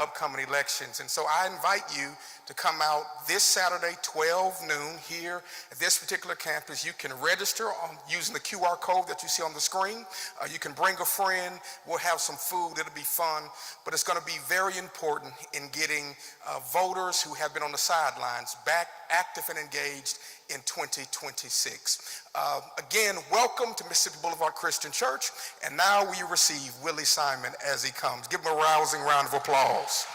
upcoming elections. And so I invite you to come out this Saturday, 12 noon, here at this particular campus. You can register using the QR code that you see on the screen. You can bring a friend. We'll have some food. It'll be fun. But it's going to be very important in getting voters who have been on the sidelines back active and engaged in 2026. Again, welcome to Mississippi Boulevard Christian Church. And now we receive Willie Simon as he comes. Give him a rousing round of applause.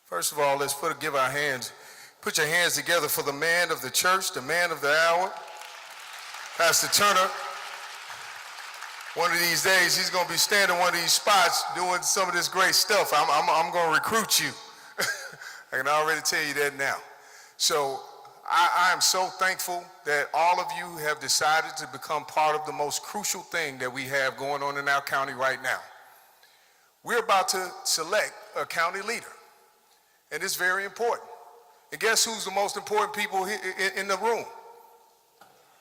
First of all, let's put your hands together for the man of the church, the man of the hour, Pastor Turner. One of these days, he's going to be standing in one of these spots doing some of this great stuff. I'm going to recruit you. I can already tell you that now. So I am so thankful that all of you have decided to become part of the most crucial thing that we have going on in our county right now. We're about to select a county leader. And it's very important. And guess who's the most important people in the room?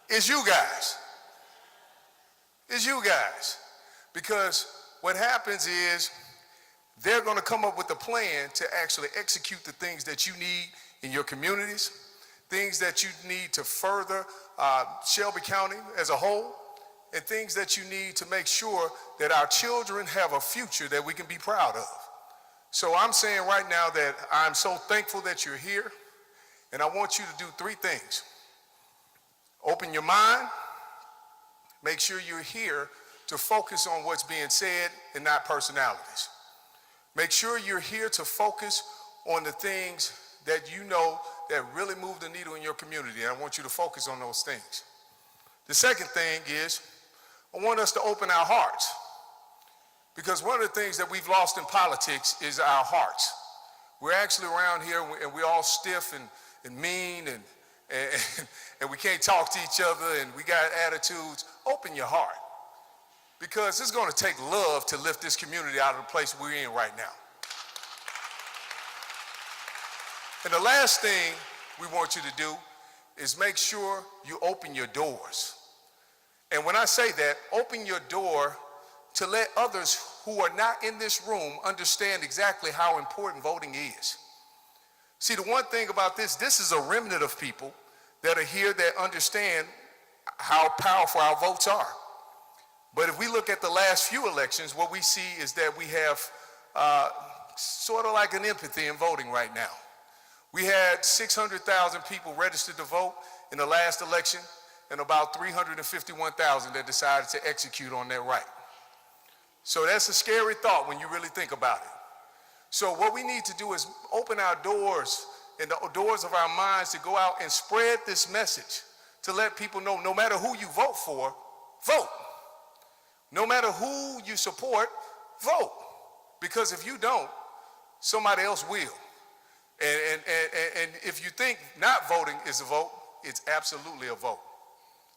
It's you guys. It's you guys. Because what happens is they're going to come up with a plan to actually execute the things that you need in your communities, things that you need to further Shelby County as a whole, and things that you need to make sure that our children have a future that we can be proud of. So I'm saying right now that I'm so thankful that you're here, and I want you to do three things. Open your mind, make sure you're here to focus on what's being said and not personalities. Make sure you're here to focus on the things that you know that really move the needle in your community, and I want you to focus on those things. The second thing is, I want us to open our hearts. Because one of the things that we've lost in politics is our hearts. We're actually around here and we're all stiff and mean and we can't talk to each other and we got attitudes. Open your heart. Because it's going to take love to lift this community out of the place we're in right now. And the last thing we want you to do is make sure you open your doors. And when I say that, open your door to let others who are not in this room understand exactly how important voting is. See, the one thing about this is a remnant of people that are here that understand how powerful our votes are. But if we look at the last few elections, what we see is that we have sort of like an empathy in voting right now. We had 600,000 people registered to vote in the last election and about 351,000 that decided to execute on that right. So that's a scary thought when you really think about it. So what we need to do is open our doors and the doors of our minds to go out and spread this message to let people know no matter who you vote for, vote. No matter who you support, vote. Because if you don't, somebody else will. And if you think not voting is a vote, it's absolutely a vote.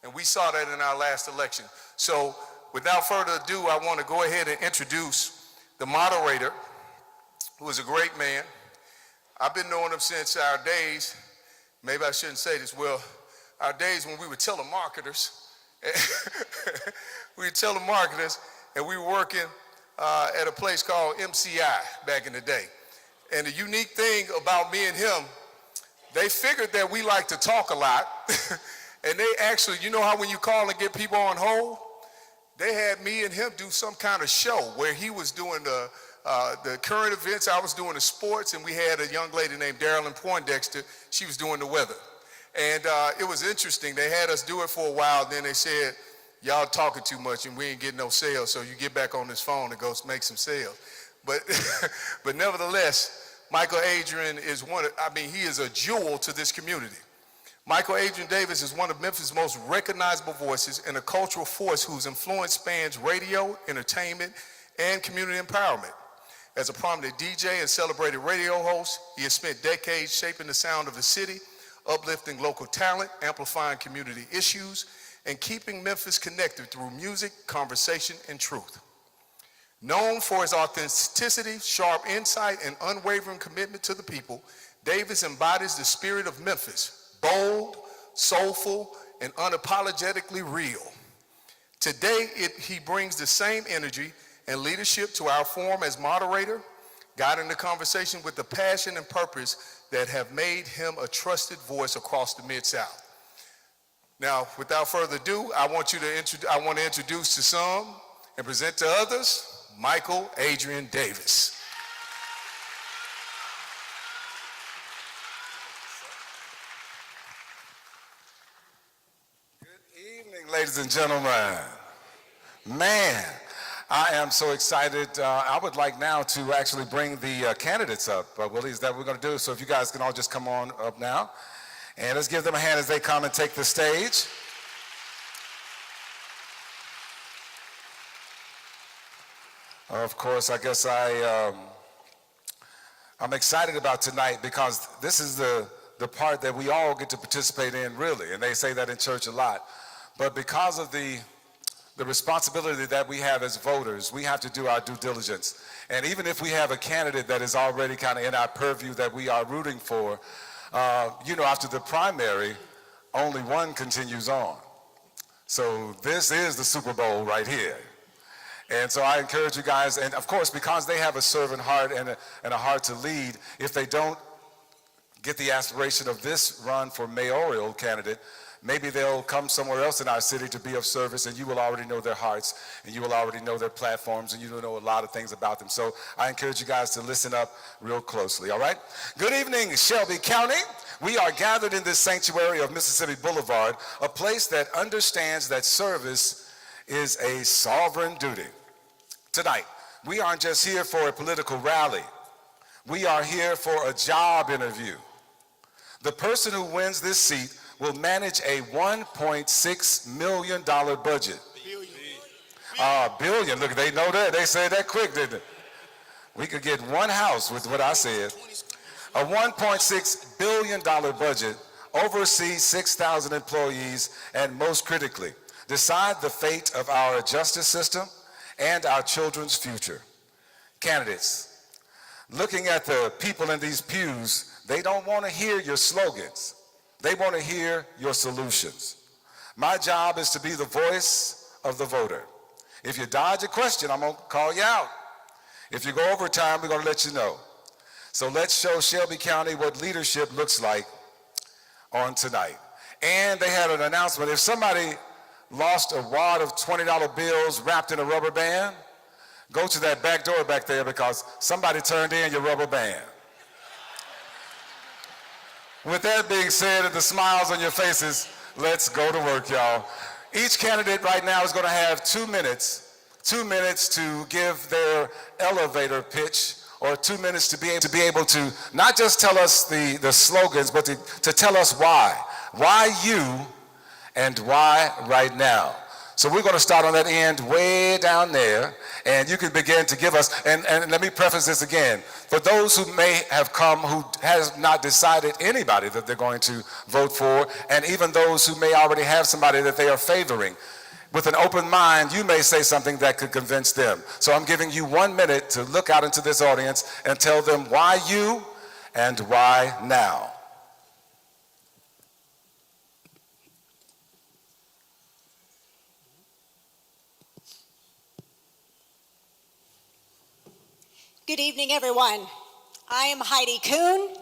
And we saw that in our last election. So without further ado, I want to go ahead and introduce the moderator, who is a great man. I've been knowing him since our days, maybe I shouldn't say this, well, our days when we were telemarketers. We were telemarketers, and we were working at a place called MCI back in the day. And the unique thing about me and him, they figured that we like to talk a lot. And they actually, you know how when you call and get people on hold? They had me and him do some kind of show where he was doing the current events, I was doing the sports, and we had a young lady named Darylyn Poindexter. She was doing the weather. And it was interesting. They had us do it for a while, then they said, y'all talking too much and we ain't getting no sales, so you get back on this phone and go make some sales. But, but nevertheless, Michael Adrian is he is a jewel to this community. Michael Adrian Davis is one of Memphis' most recognizable voices and a cultural force whose influence spans radio, entertainment, and community empowerment. As a prominent DJ and celebrated radio host, he has spent decades shaping the sound of the city, uplifting local talent, amplifying community issues, and keeping Memphis connected through music, conversation, and truth. Known for his authenticity, sharp insight, and unwavering commitment to the people, Davis embodies the spirit of Memphis, bold, soulful, and unapologetically real. Today, he brings the same energy and leadership to our forum as moderator, guiding the conversation with the passion and purpose that have made him a trusted voice across the Mid-South. Now, without further ado, I want to introduce to some and present to others, Michael Adrian Davis. Good evening, ladies and gentlemen. Man, I am so excited. I would like now to actually bring the candidates up. Willie, is that what we're going to do? So if you guys can all just come on up now. And let's give them a hand as they come and take the stage. Of course, I guess I'm excited about tonight because this is the part that we all get to participate in, really. And they say that in church a lot. But because of the responsibility that we have as voters, we have to do our due diligence. And even if we have a candidate that is already kind of in our purview that we are rooting for, after the primary, only one continues on. So this is the Super Bowl right here. And so I encourage you guys, and of course, because they have a servant heart and a heart to lead, if they don't get the aspiration of this run for mayoral candidate, maybe they'll come somewhere else in our city to be of service, and you will already know their hearts, and you will already know their platforms, and you will know a lot of things about them. So I encourage you guys to listen up real closely, all right? Good evening, Shelby County. We are gathered in this sanctuary of Mississippi Boulevard, a place that understands that service is a sovereign duty. Tonight, we aren't just here for a political rally. We are here for a job interview. The person who wins this seat will manage a $1.6 million budget. Billion. Look, they know that. They said that quick, didn't they? We could get one house with what I said. A $1.6 billion budget, oversee 6,000 employees, and most critically, decide the fate of our justice system and our children's future. Candidates, looking at the people in these pews, they don't want to hear your slogans. They want to hear your solutions. My job is to be the voice of the voter. If you dodge a question, I'm going to call you out. If you go over time, we're going to let you know. So let's show Shelby County what leadership looks like on tonight. And they had an announcement. If somebody lost a wad of $20 bills wrapped in a rubber band, go to that back door back there because somebody turned in your rubber band. With that being said and the smiles on your faces, let's go to work, y'all. Each candidate right now is going to have 2 minutes to give their elevator pitch, or 2 minutes to be able to not just tell us the slogans, but to tell us why. Why you and why right now. So we're going to start on that end way down there, and you can begin to give us, and let me preface this again. For those who may have come who has not decided anybody that they're going to vote for, and even those who may already have somebody that they are favoring, with an open mind, you may say something that could convince them. So I'm giving you 1 minute to look out into this audience and tell them why you and why now. Good evening, everyone. I am Heidi Kuhn,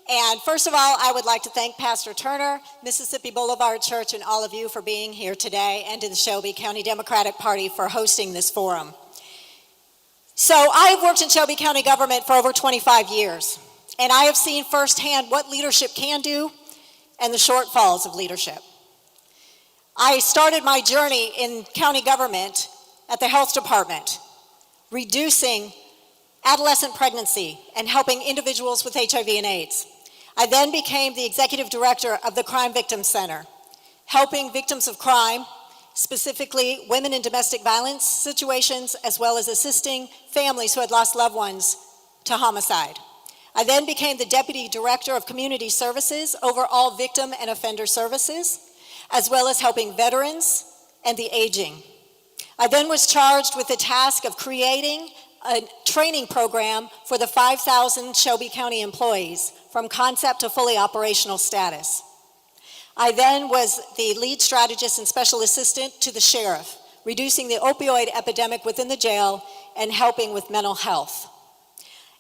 and first of all, I would like to thank Pastor Turner, Mississippi Boulevard Church, and all of you for being here today, and to the Shelby County Democratic Party for hosting this forum. So I've worked in Shelby County government for over 25 years, and I have seen firsthand what leadership can do and the shortfalls of leadership. I started my journey in county government at the health department, reducing adolescent pregnancy and helping individuals with HIV and AIDS. I then became the executive director of the Crime Victim Center, helping victims of crime, specifically women in domestic violence situations, as well as assisting families who had lost loved ones to homicide. I then became the deputy director of community services over all victim and offender services, as well as helping veterans and the aging. I then was charged with the task of creating a training program for the 5,000 Shelby County employees from concept to fully operational status. I then was the lead strategist and special assistant to the sheriff, reducing the opioid epidemic within the jail and helping with mental health.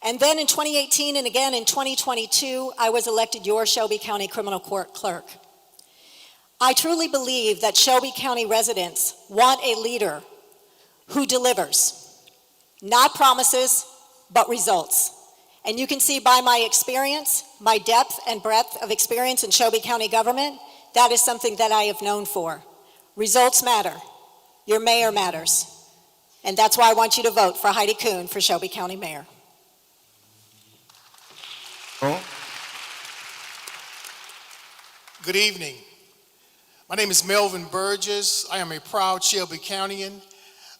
And then in 2018 and again in 2022, I was elected your Shelby County Criminal Court Clerk. I truly believe that Shelby County residents want a leader who delivers, not promises, but results. And you can see by my experience, my depth and breadth of experience in Shelby County government, that is something that I have known for. Results matter. Your mayor matters. And that's why I want you to vote for Heidi Kuhn for Shelby County Mayor. Good evening. My name is Melvin Burgess. I am a proud Shelby Countyan.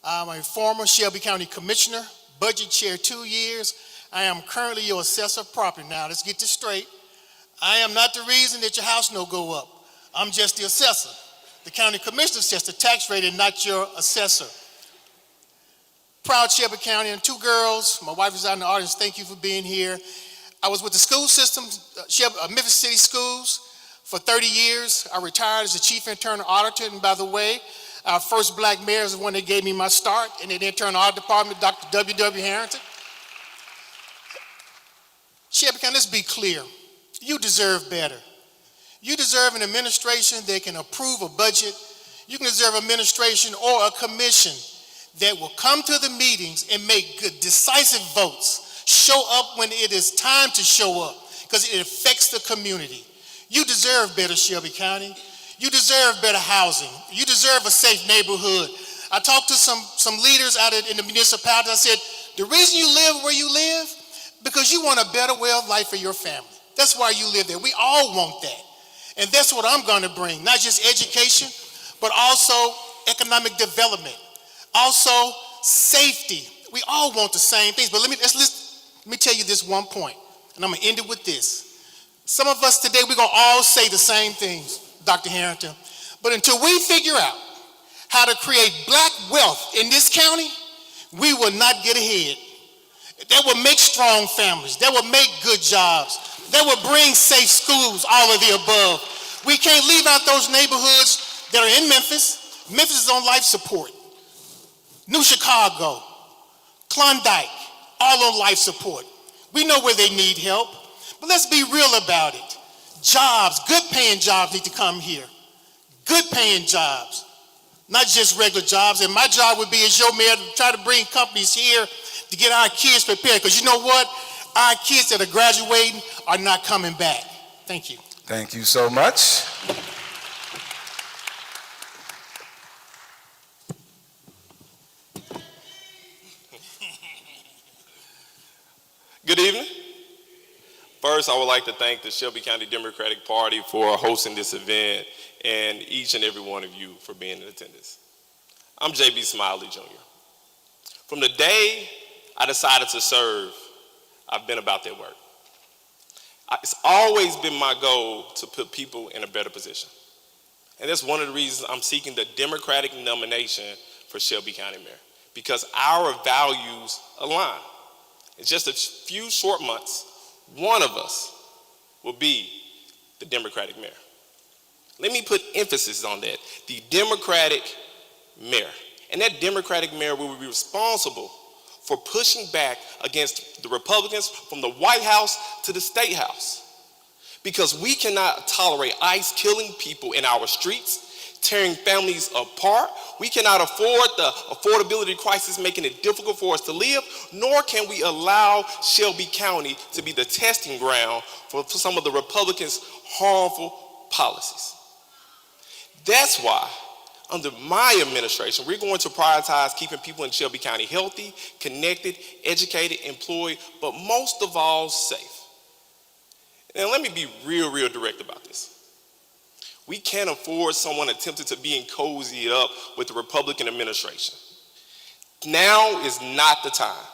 I'm a former Shelby County Commissioner, Budget Chair 2 years. I am currently your assessor of property. Now, let's get this straight. I am not the reason that your house no go up. I'm just the assessor. The county commissioner sets the tax rate and not your assessor. Proud Shelby County and 2 girls. My wife is out in the audience. Thank you for being here. I was with the school system, Memphis City Schools, for 30 years. I retired as the chief internal auditor. And by the way, our first black mayor is the one that gave me my start in the internal audit department, Dr. W.W. Harrington. Shelby County, let's be clear. You deserve better. You deserve an administration that can approve a budget. You can deserve administration or a commission that will come to the meetings and make good, decisive votes, show up when it is time to show up, because it affects the community. You deserve better, Shelby County. You deserve better housing. You deserve a safe neighborhood. I talked to some leaders out in the municipality. I said, the reason you live where you live, because you want a better way of life for your family. That's why you live there. We all want that. And that's what I'm going to bring, not just education, but also economic development, also safety. We all want the same things, but let me tell you this one point, and I'm going to end it with this. Some of us today, we're going to all say the same things, Dr. Harrington, but until we figure out how to create black wealth in this county, we will not get ahead. That will make strong families. That will make good jobs. That will bring safe schools, all of the above. We can't leave out those neighborhoods that are in Memphis. Memphis is on life support. New Chicago, Klondike, all on life support. We know where they need help, but let's be real about it. Jobs, good paying jobs need to come here. Good paying jobs, not just regular jobs. And my job would be as your mayor to try to bring companies here to get our kids prepared, because you know what? Our kids that are graduating are not coming back. Thank you. Thank you so much. Good evening. First, I would like to thank the Shelby County Democratic Party for hosting this event and each and every one of you for being in attendance. I'm J.B. Smiley, Jr. From the day I decided to serve, I've been about that work. It's always been my goal to put people in a better position. And that's one of the reasons I'm seeking the Democratic nomination for Shelby County Mayor, because our values align. In just a few short months, one of us will be the Democratic mayor. Let me put emphasis on that, the Democratic mayor. And that Democratic mayor will be responsible for pushing back against the Republicans from the White House to the State House. Because we cannot tolerate ICE killing people in our streets, tearing families apart. We cannot afford the affordability crisis making it difficult for us to live, nor can we allow Shelby County to be the testing ground for some of the Republicans' harmful policies. That's why, under my administration, we're going to prioritize keeping people in Shelby County healthy, connected, educated, employed, but most of all, safe. And let me be real direct about this. We can't afford someone attempting to be cozied up with the Republican administration. Now is not the time.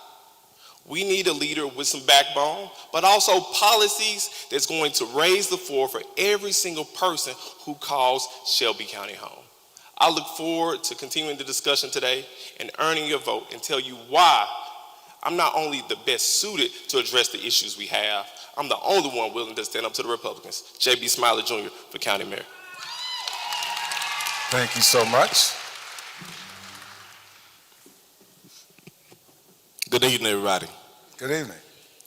We need a leader with some backbone, but also policies that's going to raise the floor for every single person who calls Shelby County home. I look forward to continuing the discussion today and earning your vote and tell you why I'm not only the best suited to address the issues we have, I'm the only one willing to stand up to the Republicans. J.B. Smiley Jr. for County Mayor. Thank you so much. Good evening, everybody. Good evening.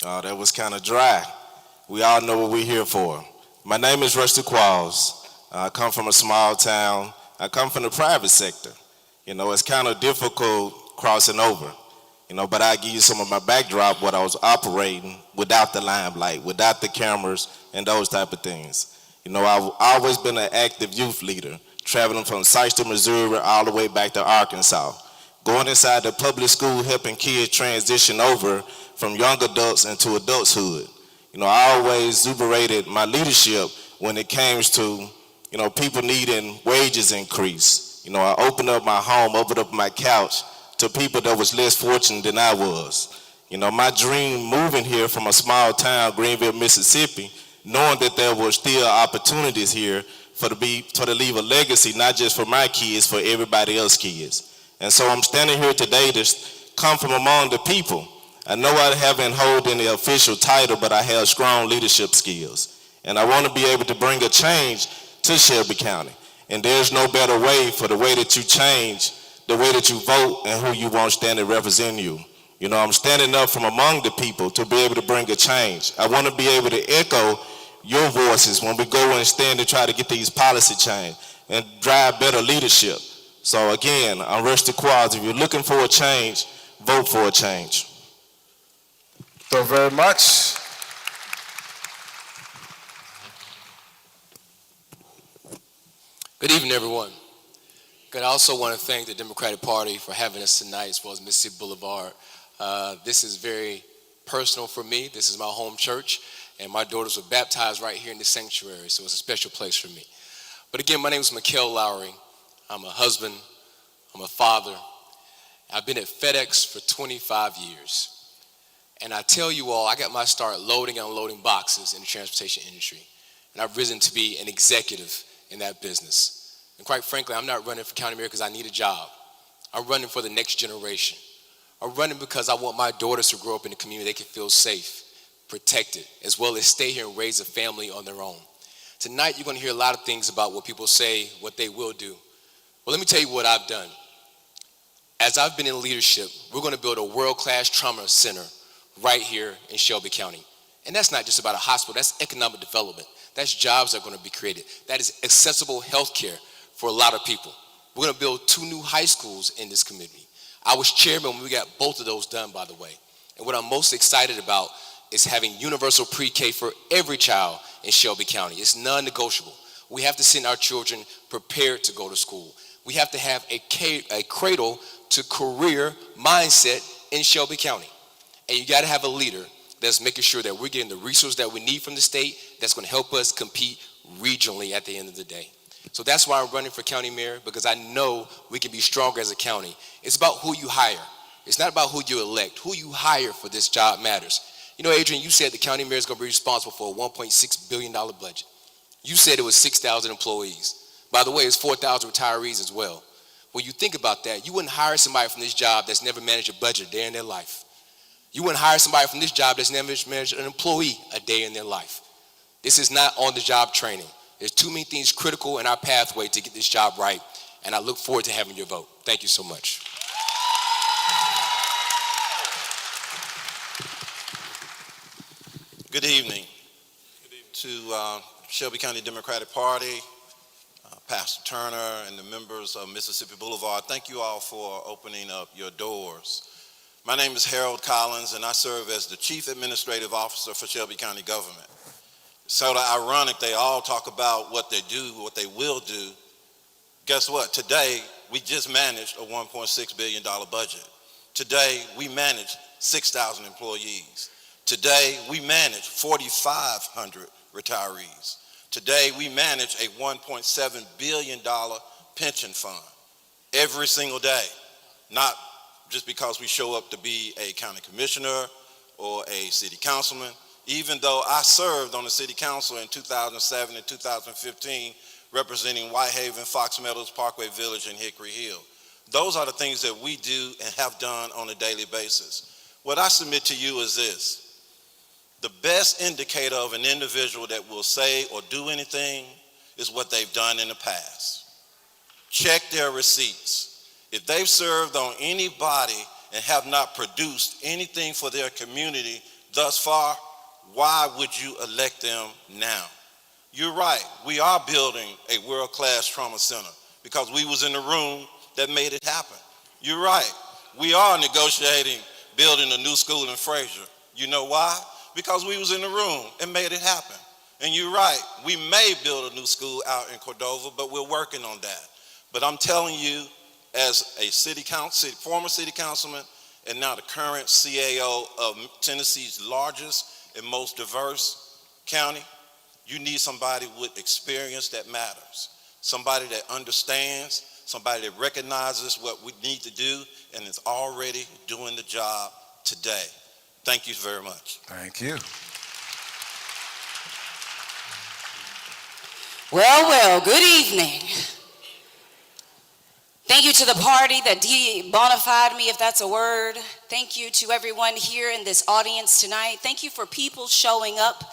That was kind of dry. We all know what we're here for. My name is Rusty Qualls. I come from a small town. I come from the private sector. You know, it's kind of difficult crossing over. You know, but I give you some of my backdrop, what I was operating without the limelight, without the cameras and those type of things. You know, I've always been an active youth leader, traveling from Sykeston, Missouri, all the way back to Arkansas. Going inside the public school, helping kids transition over from young adults into adulthood. You know, I always exuberated my leadership when it came to, you know, people needing wages increase. You know, I opened up my home, opened up my couch to people that was less fortunate than I was. You know, my dream moving here from a small town, Greenville, Mississippi, knowing that there were still opportunities here to leave a legacy, not just for my kids, for everybody else's kids. And so I'm standing here today to come from among the people. I know I haven't held any official title, but I have strong leadership skills. And I want to be able to bring a change to Shelby County. And there's no better way for the way that you change, the way that you vote, and who you want standing representing you. You know, I'm standing up from among the people to be able to bring a change. I want to be able to echo your voices when we go and stand to try to get these policy change and drive better leadership. So again, I'm Rusty Qualls. If you're looking for a change, vote for a change. So very much. Good evening, everyone. I also want to thank the Democratic Party for having us tonight, as well as Mississippi Boulevard. This is very personal for me. This is my home church, and my daughters were baptized right here in the sanctuary, so it's a special place for me. But again, my name is Mikhail Lowry. I'm a husband. I'm a father. I've been at FedEx for 25 years. And I tell you all, I got my start loading and unloading boxes in the transportation industry. And I've risen to be an executive in that business. And quite frankly, I'm not running for county mayor because I need a job. I'm running for the next generation. I'm running because I want my daughters to grow up in a community they can feel safe, protected, as well as stay here and raise a family on their own. Tonight, you're going to hear a lot of things about what people say, what they will do. Well, let me tell you what I've done. As I've been in leadership, we're going to build a world-class trauma center right here in Shelby County. And that's not just about a hospital, that's economic development. That's jobs that are going to be created. That is accessible health care for a lot of people. We're going to build 2 new high schools in this community. I was chairman when we got both of those done, by the way. And what I'm most excited about is having universal pre-K for every child in Shelby County. It's non-negotiable. We have to send our children prepared to go to school. We have to have a cradle to career mindset in Shelby County. And you got to have a leader that's making sure that we're getting the resources that we need from the state that's going to help us compete regionally at the end of the day. So that's why I'm running for county mayor, because I know we can be stronger as a county. It's about who you hire. It's not about who you elect. Who you hire for this job matters. You know, Adrian, you said the county mayor is going to be responsible for a $1.6 billion budget. You said it was 6,000 employees. By the way, it's 4,000 retirees as well. When you think about that, you wouldn't hire somebody from this job that's never managed a budget a day in their life. You wouldn't hire somebody from this job that's never managed an employee a day in their life. This is not on-the-job training. There's too many things critical in our pathway to get this job right, and I look forward to having your vote. Thank you so much. Good evening to Shelby County Democratic Party, Pastor Turner, and the members of Mississippi Boulevard. Thank you all for opening up your doors. My name is Harold Collins, and I serve as the Chief Administrative Officer for Shelby County Government. It's sort of ironic, they all talk about what they do, what they will do. Guess what? Today, we just managed a $1.6 billion budget. Today, we manage 6,000 employees. Today, we manage 4,500 retirees. Today, we manage a $1.7 billion pension fund every single day, not just because we show up to be a county commissioner or a city councilman. Even though I served on the city council in 2007 and 2015, representing Whitehaven, Fox Meadows, Parkway Village, and Hickory Hill. Those are the things that we do and have done on a daily basis. What I submit to you is this: the best indicator of an individual that will say or do anything is what they've done in the past. Check their receipts. If they've served on any body and have not produced anything for their community thus far, why would you elect them now? You're right, we are building a world-class trauma center because we was in the room that made it happen. You're right, we are negotiating building a new school in Fraser. You know why? Because we was in the room and made it happen. And you're right, we may build a new school out in Cordova, but we're working on that. But I'm telling you, as a former city councilman and now the current CAO of Tennessee's largest and most diverse county, you need somebody with experience that matters, somebody that understands, somebody that recognizes what we need to do and is already doing the job today. Thank you very much. Thank you. Well, good evening. Thank you to the party that de-bonafide me, if that's a word. Thank you to everyone here in this audience tonight. Thank you for people showing up.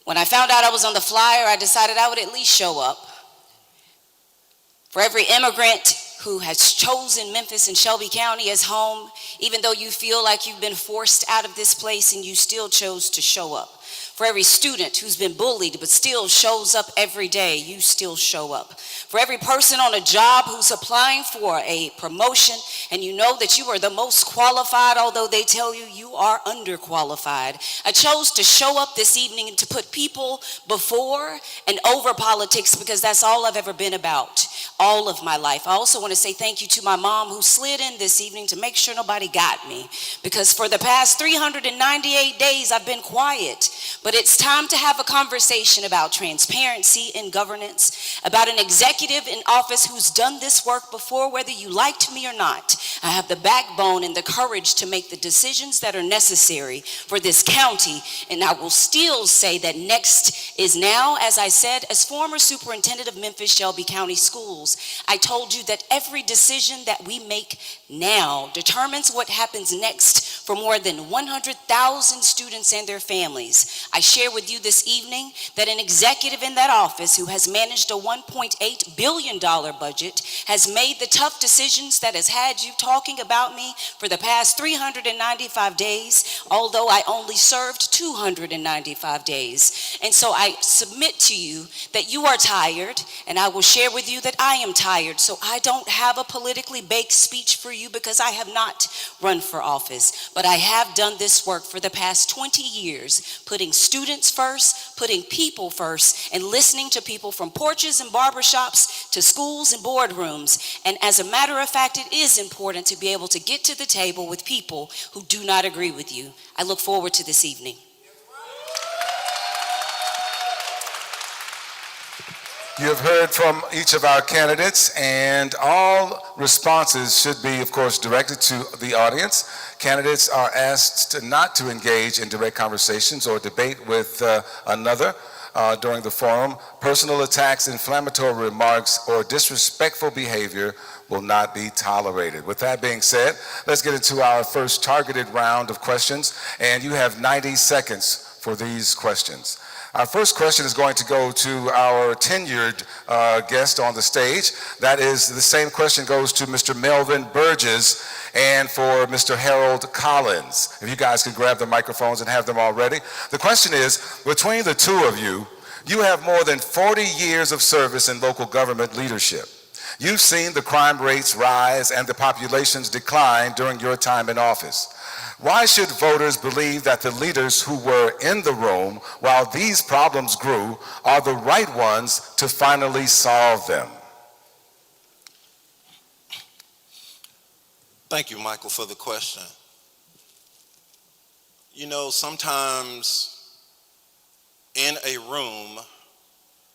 When I found out I was on the flyer, I decided I would at least show up. For every immigrant who has chosen Memphis and Shelby County as home, even though you feel like you've been forced out of this place and you still chose to show up. For every student who's been bullied but still shows up every day, you still show up. For every person on a job who's applying for a promotion and you know that you are the most qualified, although they tell you you are underqualified. I chose to show up this evening and to put people before and over politics because that's all I've ever been about, all of my life. I also want to say thank you to my mom who slid in this evening to make sure nobody got me, because for the past 398 days I've been quiet. But it's time to have a conversation about transparency in governance, about an executive in office who's done this work before, whether you liked me or not. I have the backbone and the courage to make the decisions that are necessary for this county, and I will still say that next is now. As I said, as former superintendent of Memphis Shelby County Schools, I told you that every decision that we make now determines what happens next for more than 100,000 students and their families. I share with you this evening that an executive in that office who has managed a $1.8 billion budget has made the tough decisions that has had you talking about me for the past 395 days, although I only served 295 days. And so I submit to you that you are tired, and I will share with you that I am tired. So I don't have a politically baked speech for you because I have not run for office, but I have done this work for the past 20 years, putting students first, putting people first, and listening to people from porches and barbershops to schools and boardrooms. And as a matter of fact, it is important to be able to get to the table with people who do not agree with you. I look forward to this evening. You have heard from each of our candidates, and all responses should be, of course, directed to the audience. Candidates are asked not to engage in direct conversations or debate with another during the forum. Personal attacks, inflammatory remarks, or disrespectful behavior will not be tolerated. With that being said, let's get into our first targeted round of questions, and you have 90 seconds for these questions. Our first question is going to go to our tenured guest on the stage. That is, the same question goes to Mr. Melvin Burgess and for Mr. Harold Collins. If you guys can grab the microphones and have them all ready. The question is, between the two of you, you have more than 40 years of service in local government leadership. You've seen the crime rates rise and the populations decline during your time in office. Why should voters believe that the leaders who were in the room while these problems grew are the right ones to finally solve them? Thank you, Michael, for the question. You know, sometimes in a room,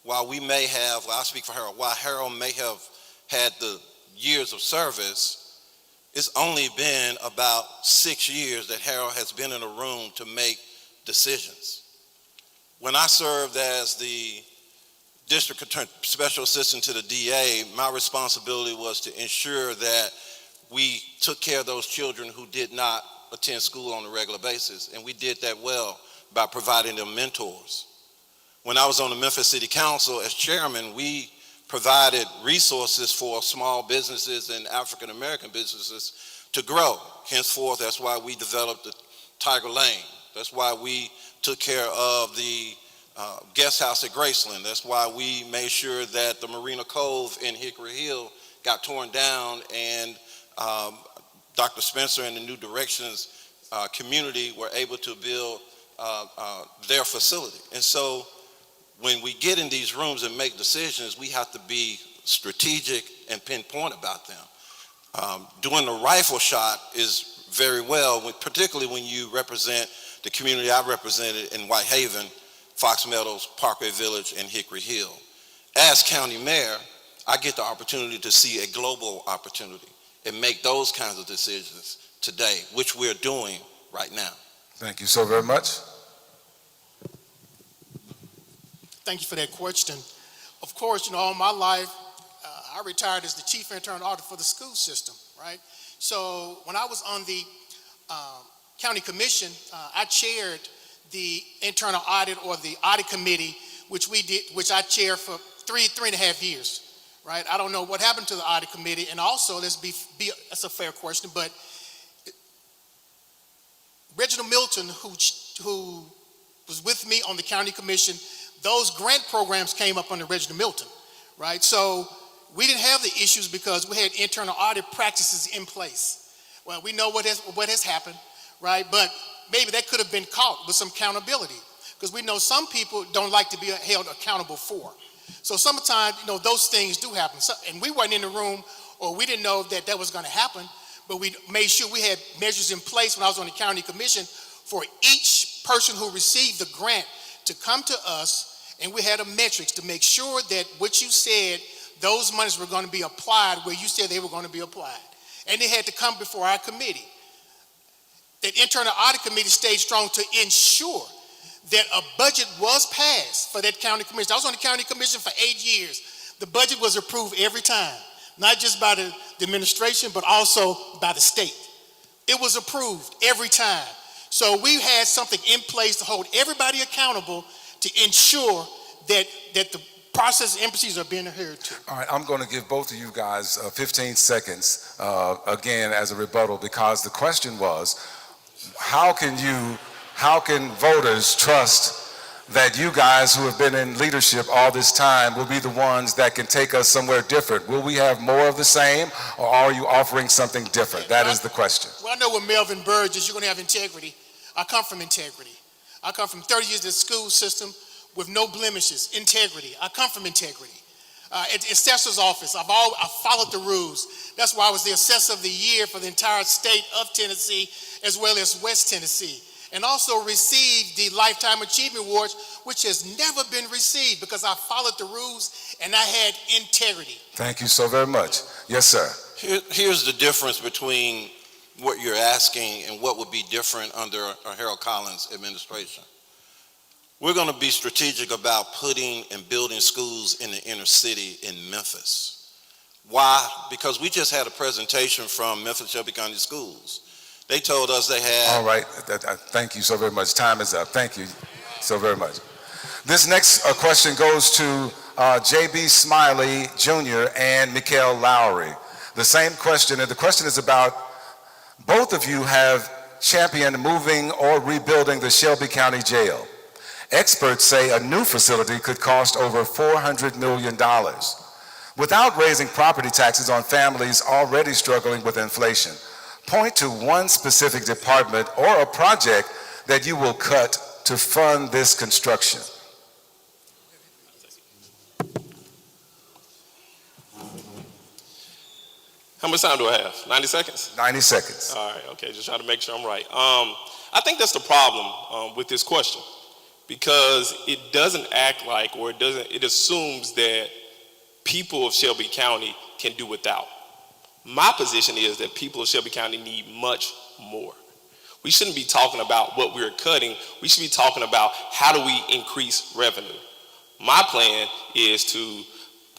while we may have, well, I'll speak for Harold, while Harold may have had the years of service, it's only been about 6 years that Harold has been in a room to make decisions. When I served as the district attorney, special assistant to the DA, my responsibility was to ensure that we took care of those children who did not attend school on a regular basis, and we did that well by providing them mentors. When I was on the Memphis City Council as chairman, we provided resources for small businesses and African American businesses to grow. Henceforth, that's why we developed the Tiger Lane. That's why we took care of the guest house at Graceland. That's why we made sure that the Marina Cove in Hickory Hill got torn down, and Dr. Spencer and the New Directions community were able to build their facility. And so when we get in these rooms and make decisions, we have to be strategic and pinpoint about them. Doing the rifle shot is very well, particularly when you represent the community I represented in Whitehaven, Fox Meadows, Parkway Village, and Hickory Hill. As county mayor, I get the opportunity to see a global opportunity and make those kinds of decisions today, which we're doing right now. Thank you so very much. Thank you for that question. Of course, all my life, I retired as the chief internal auditor for the school system, right? So when I was on the county commission, I chaired the internal audit, or the audit committee, which I chaired for three and a half years, right? I don't know what happened to the audit committee, and also, that's a fair question, but Reginald Milton, who was with me on the county commission, those grant programs came up under Reginald Milton, right? So we didn't have the issues because we had internal audit practices in place. Well, we know what has happened, right? But maybe that could have been caught with some accountability, because we know some people don't like to be held accountable for. So sometimes, those things do happen. So, and we weren't in the room, or we didn't know that was going to happen, but we made sure we had measures in place when I was on the county commission for each person who received the grant to come to us, and we had a metrics to make sure that what you said, those monies were going to be applied where you said they were going to be applied. And they had to come before our committee. That internal audit committee stayed strong to ensure that a budget was passed for that county commission. I was on the county commission for 8 years. The budget was approved every time, not just by the administration, but also by the state. It was approved every time. So we had something in place to hold everybody accountable to ensure that the process and procedures are being adhered to. All right, I'm going to give both of you guys 15 seconds again as a rebuttal, because the question was, how can voters trust that you guys who have been in leadership all this time will be the ones that can take us somewhere different? Will we have more of the same, or are you offering something different? That is the question. Well, I know with Melvin Burgess, you're going to have integrity. I come from integrity. I come from 30 years in the school system with no blemishes, integrity. I come from integrity. At the assessor's office, I followed the rules. That's why I was the assessor of the year for the entire state of Tennessee, as well as West Tennessee. And also received the Lifetime Achievement Awards, which has never been received because I followed the rules and I had integrity. Thank you so very much. Yes, sir. Here's the difference between what you're asking and what would be different under a Harold Collins administration. We're going to be strategic about putting and building schools in the inner city in Memphis. Why? Because we just had a presentation from Memphis Shelby County Schools. They told us they had... All right. Thank you so very much. Time is up. Thank you so very much. This next question goes to J.B. Smiley Jr. and Mikael Lowry. The same question, and the question is about, both of you have championed moving or rebuilding the Shelby County Jail. Experts say a new facility could cost over $400 million without raising property taxes on families already struggling with inflation. Point to one specific department or a project that you will cut to fund this construction. How much time do I have? 90 seconds? 90 seconds. All right, okay, just trying to make sure I'm right. I think that's the problem with this question, because it doesn't act like, or it assumes that people of Shelby County can do without. My position is that people of Shelby County need much more. We shouldn't be talking about what we're cutting. We should be talking about how do we increase revenue. My plan is to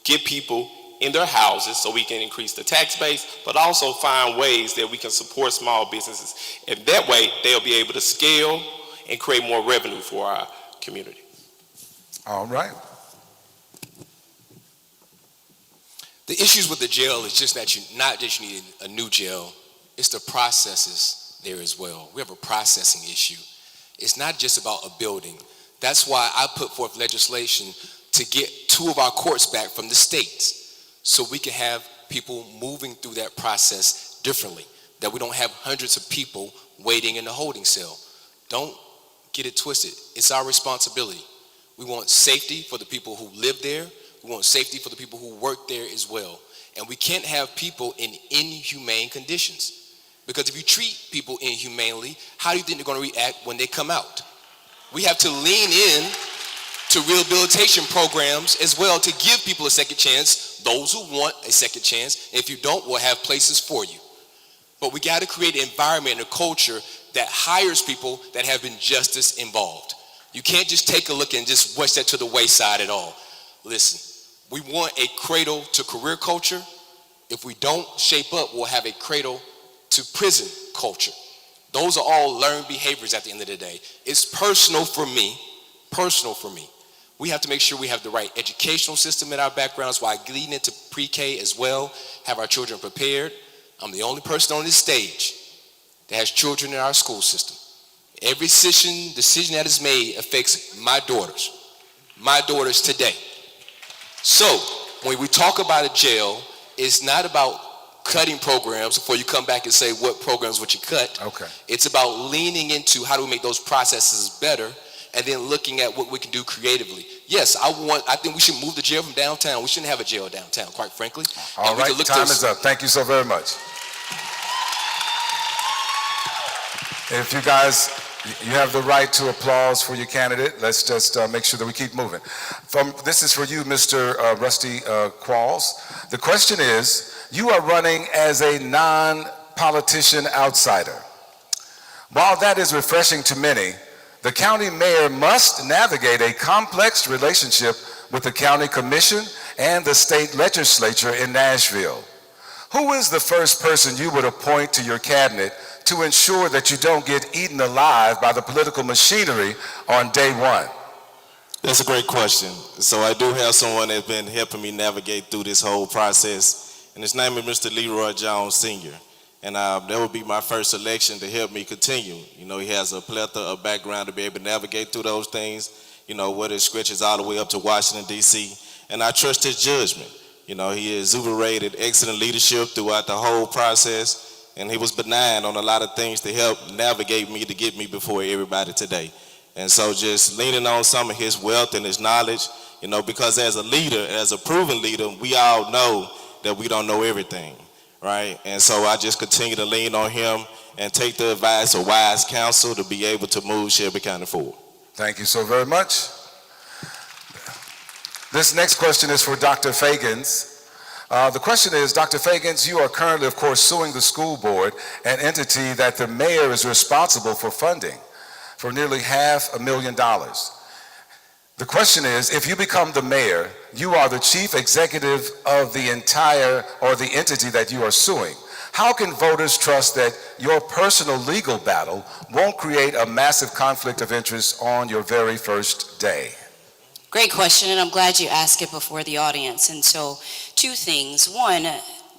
get people in their houses so we can increase the tax base, but also find ways that we can support small businesses. And that way, they'll be able to scale and create more revenue for our community. All right. The issues with the jail is just that not just you need a new jail, it's the processes there as well. We have a processing issue. It's not just about a building. That's why I put forth legislation to get 2 of our courts back from the states so we can have people moving through that process differently, that we don't have hundreds of people waiting in the holding cell. Don't get it twisted. It's our responsibility. We want safety for the people who live there. We want safety for the people who work there as well. And we can't have people in inhumane conditions. Because if you treat people inhumanely, how do you think they're going to react when they come out? We have to lean in to rehabilitation programs as well to give people a second chance, those who want a second chance. If you don't, we'll have places for you. But we got to create an environment and a culture that hires people that have been justice involved. You can't just take a look and just push that to the wayside at all. Listen, we want a cradle to career culture. If we don't shape up, we'll have a cradle to prison culture. Those are all learned behaviors at the end of the day. It's personal for me. We have to make sure we have the right educational system in our backgrounds while leading into pre-K as well, have our children prepared. I'm the only person on this stage that has children in our school system. Every decision that is made affects my daughters today. So when we talk about a jail, it's not about cutting programs before you come back and say what programs would you cut. Okay. It's about leaning into how do we make those processes better and then looking at what we can do creatively. Yes, I think we should move the jail from downtown. We shouldn't have a jail downtown, quite frankly. All right, time is up. Thank you so very much. If you guys, you have the right to applause for your candidate. Let's just make sure that we keep moving. This is for you, Mr. Rusty Qualls. The question is, you are running as a non-politician outsider. While that is refreshing to many, the county mayor must navigate a complex relationship with the county commission and the state legislature in Nashville. Who is the first person you would appoint to your cabinet to ensure that you don't get eaten alive by the political machinery on day one? That's a great question. So I do have someone that's been helping me navigate through this whole process, and his name is Mr. Leroy Jones Sr., and that would be my first election to help me continue. You know, he has a plethora of background to be able to navigate through those things, you know, whether it stretches all the way up to Washington, D.C., and I trust his judgment. You know, he exuberated excellent leadership throughout the whole process, and he was benign on a lot of things to help navigate me to get me before everybody today. And so just leaning on some of his wealth and his knowledge, you know, because as a leader, as a proven leader, we all know that we don't know everything, right? And so I just continue to lean on him and take the advice of wise counsel to be able to move Shelby County forward. Thank you so very much. This next question is for Dr. Fagans. The question is, Dr. Fagans, you are currently, of course, suing the school board, an entity that the mayor is responsible for funding, for nearly $500,000. The question is, if you become the mayor, you are the chief executive of the entire, or the entity that you are suing. How can voters trust that your personal legal battle won't create a massive conflict of interest on your very first day? Great question, and I'm glad you asked it before the audience. And so, 2 things. One,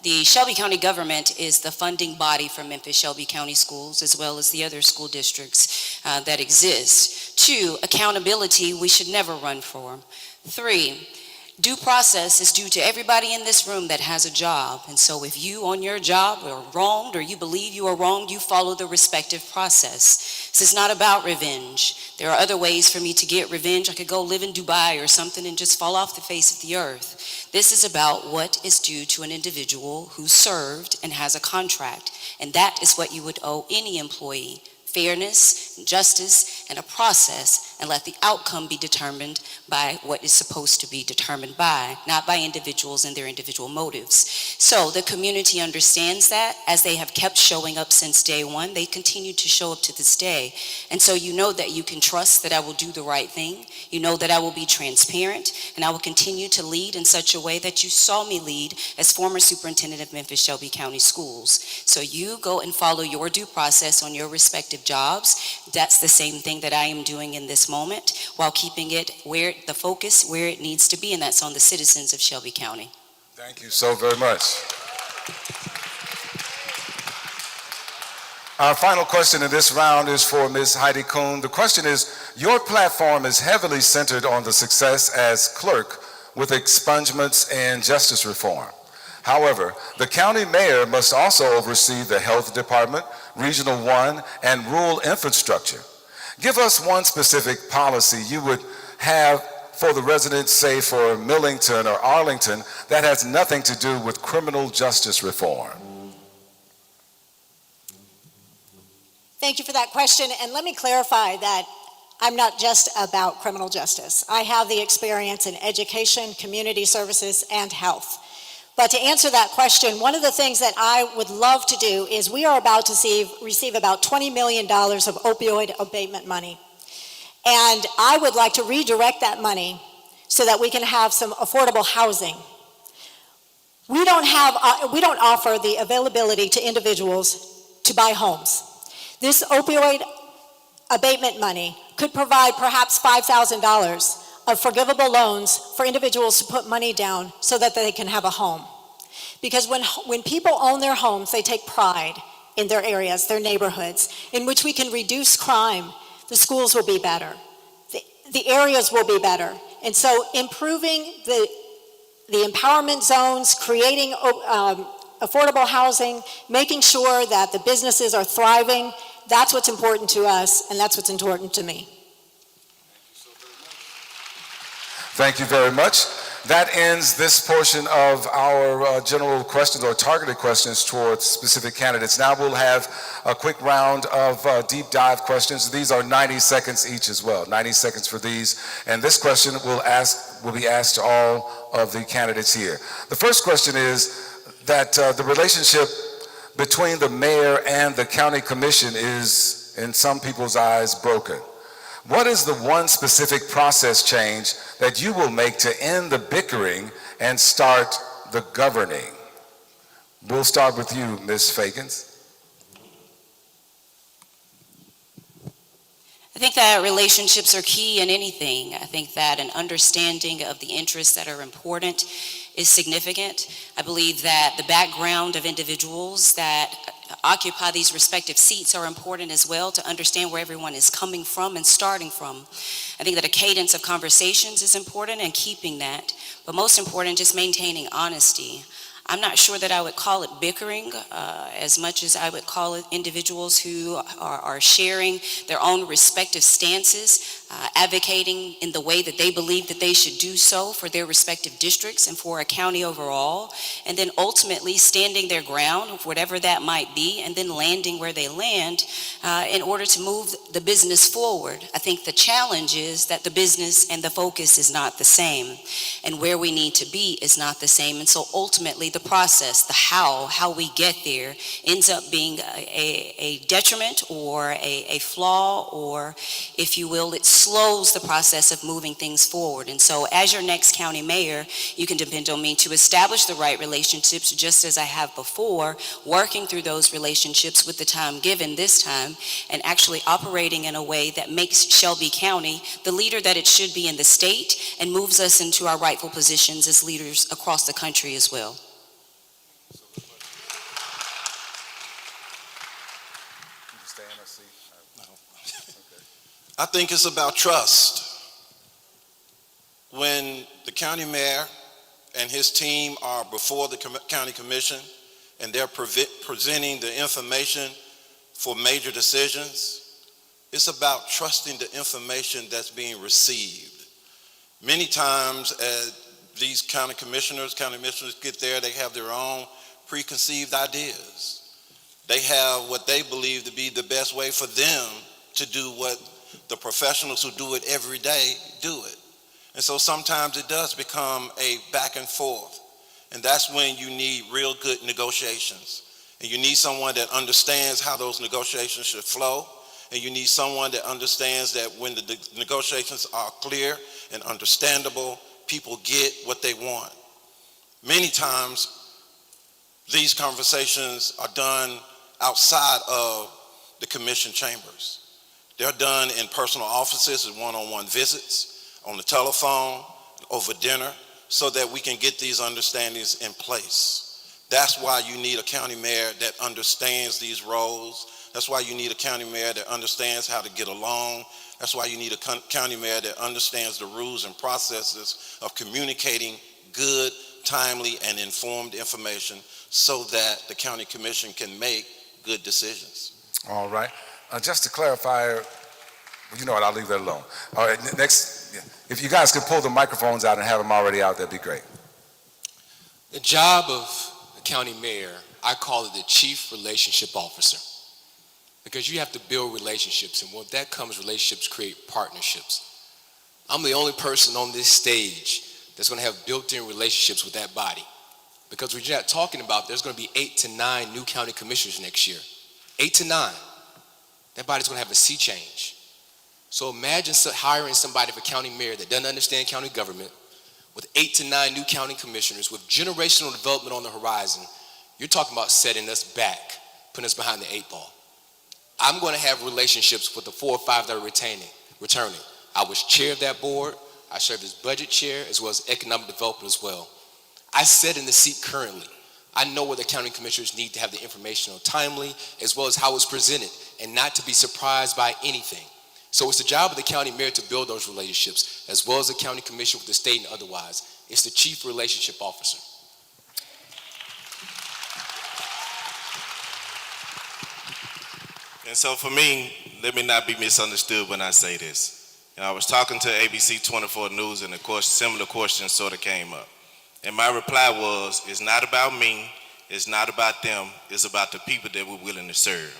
the Shelby County government is the funding body for Memphis Shelby County schools, as well as the other school districts that exist. 2, accountability, we should never run for. 3, due process is due to everybody in this room that has a job. And so if you on your job are wronged, or you believe you are wronged, you follow the respective process. This is not about revenge. There are other ways for me to get revenge. I could go live in Dubai or something and just fall off the face of the earth. This is about what is due to an individual who served and has a contract. And that is what you would owe any employee: fairness, justice, and a process and let the outcome be determined by what is supposed to be determined by, not by individuals and their individual motives. So the community understands that. As they have kept showing up since day one, they continue to show up to this day. And so you know that you can trust that I will do the right thing. You know that I will be transparent, and I will continue to lead in such a way that you saw me lead as former superintendent of Memphis Shelby County Schools. So you go and follow your due process on your respective jobs. That's the same thing that I am doing in this moment, while keeping it where the focus where it needs to be, and that's on the citizens of Shelby County. Thank you so very much. Our final question in this round is for Ms. Heidi Kuhn. The question is, your platform is heavily centered on the success as clerk with expungements and justice reform. However, the county mayor must also oversee the health department, Regional 1, and rural infrastructure. Give us one specific policy you would have for the residents, say for Millington or Arlington, that has nothing to do with criminal justice reform. Thank you for that question, and let me clarify that I'm not just about criminal justice. I have the experience in education, community services, and health. But to answer that question, one of the things that I would love to do is we are about to receive about $20 million of opioid abatement money. And I would like to redirect that money so that we can have some affordable housing. We don't offer the availability to individuals to buy homes. This opioid abatement money could provide perhaps $5,000 of forgivable loans for individuals to put money down so that they can have a home. Because when people own their homes, they take pride in their areas, their neighborhoods, in which we can reduce crime. The schools will be better. The areas will be better. And so improving the empowerment zones, creating affordable housing, making sure that the businesses are thriving, that's what's important to us, and that's what's important to me. Thank you very much. That ends this portion of our general questions or targeted questions towards specific candidates. Now we'll have a quick round of deep dive questions. These are 90 seconds each as well, 90 seconds for these. And this question will be asked to all of the candidates here. The first question is that the relationship between the mayor and the county commission is, in some people's eyes, broken. What is the one specific process change that you will make to end the bickering and start the governing? We'll start with you, Ms. Fakins. I think that relationships are key in anything. I think that an understanding of the interests that are important is significant. I believe that the background of individuals that occupy these respective seats are important as well, to understand where everyone is coming from and starting from. I think that a cadence of conversations is important, and keeping that, but most important, just maintaining honesty. I'm not sure that I would call it bickering as much as I would call it individuals who are sharing their own respective stances, advocating in the way that they believe that they should do so for their respective districts and for a county overall, and then ultimately standing their ground, whatever that might be, and then landing where they land in order to move the business forward. I think the challenge is that the business and the focus is not the same, and where we need to be is not the same, and so ultimately the process, the how we get there, ends up being a detriment or a flaw, or if you will, it slows the process of moving things forward. And so as your next county mayor, you can depend on me to establish the right relationships, just as I have before, working through those relationships with the time given this time, and actually operating in a way that makes Shelby County the leader that it should be in the state, and moves us into our rightful positions as leaders across the country as well. I think it's about trust. When the county mayor and his team are before the county commission and they're presenting the information for major decisions, it's about trusting the information that's being received. Many times as these county commissioners get there, they have their own preconceived ideas. They have what they believe to be the best way for them to do what The professionals who do it every day do it. And so sometimes it does become a back and forth. And that's when you need real good negotiations. And you need someone that understands how those negotiations should flow. And you need someone that understands that when the negotiations are clear and understandable, people get what they want. Many times, these conversations are done outside of the commission chambers. They're done in personal offices and one-on-one visits, on the telephone, over dinner, so that we can get these understandings in place. That's why you need a county mayor that understands these roles. That's why you need a county mayor that understands how to get along. That's why you need a county mayor that understands the rules and processes of communicating good, timely, and informed information so that the county commission can make good decisions. All right. Just to clarify, you know what, I'll leave that alone. All right, next, if you guys could pull the microphones out and have them already out, that'd be great. The job of the county mayor, I call it the chief relationship officer, because you have to build relationships, and with that comes relationships create partnerships. I'm the only person on this stage that's going to have built-in relationships with that body, because we're not talking about there's going to be 8 to 9 new county commissioners next year. 8 to 9. That body's going to have a sea change. So imagine hiring somebody for county mayor that doesn't understand county government, with 8 to 9 new county commissioners, with generational development on the horizon. You're talking about setting us back, putting us behind the 8 ball. I'm going to have relationships with the 4 or 5 that are returning. I was chair of that board. I served as budget chair as well as economic development as well. I sit in the seat currently. I know what the county commissioners need to have the information on timely as well as how it's presented and not to be surprised by anything. So it's the job of the county mayor to build those relationships as well as the county commission with the state and otherwise. It's the chief relationship officer. And so for me, let me not be misunderstood when I say this. I was talking to ABC 24 News, and of course, similar questions sort of came up. And my reply was, it's not about me, it's not about them, it's about the people that we're willing to serve.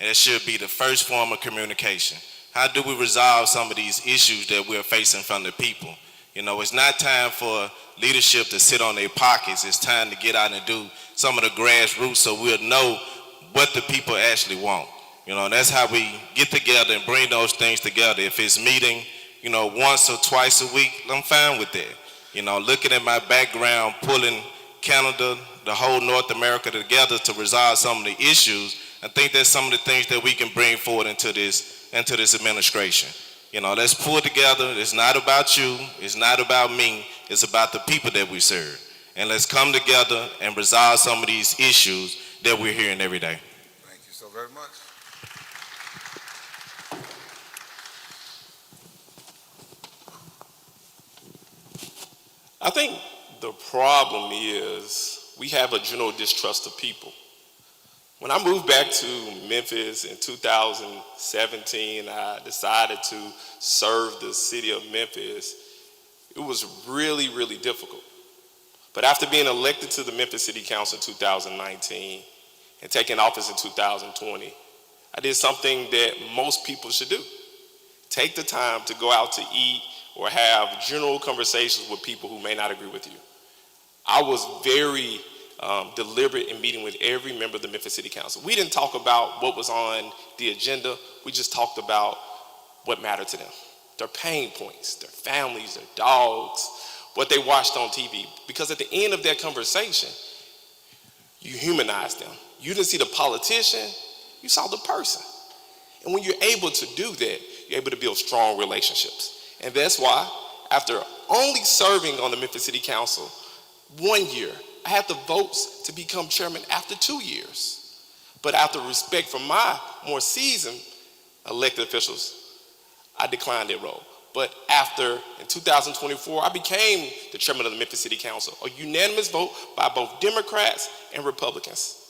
And it should be the first form of communication. How do we resolve some of these issues that we're facing from the people? You know, it's not time for leadership to sit on their pockets. It's time to get out and do some of the grassroots so we'll know what the people actually want. You know, that's how we get together and bring those things together. If it's meeting, you know, once or twice a week, I'm fine with that. You know, looking at my background, pulling Canada, the whole North America together to resolve some of the issues, I think that's some of the things that we can bring forward into this administration. You know, let's pull together. It's not about you. It's not about me. It's about the people that we serve. And let's come together and resolve some of these issues that we're hearing every day. Thank you so very much. I think the problem is we have a general distrust of people. When I moved back to Memphis in 2017, I decided to serve the city of Memphis. It was really, really difficult. But after being elected to the Memphis City Council in 2019 and taking office in 2020, I did something that most people should do. Take the time to go out to eat or have general conversations with people who may not agree with you. I was very deliberate in meeting with every member of the Memphis City Council. We didn't talk about what was on the agenda. We just talked about what mattered to them. Their pain points, their families, their dogs, what they watched on TV. Because at the end of that conversation, you humanized them. You didn't see the politician, you saw the person. And when you're able to do that, you're able to build strong relationships. And that's why, after only serving on the Memphis City Council 1 year, I had the votes to become chairman after 2 years. But out of respect for my more seasoned elected officials, I declined that role. But in 2024, I became the chairman of the Memphis City Council, a unanimous vote by both Democrats and Republicans.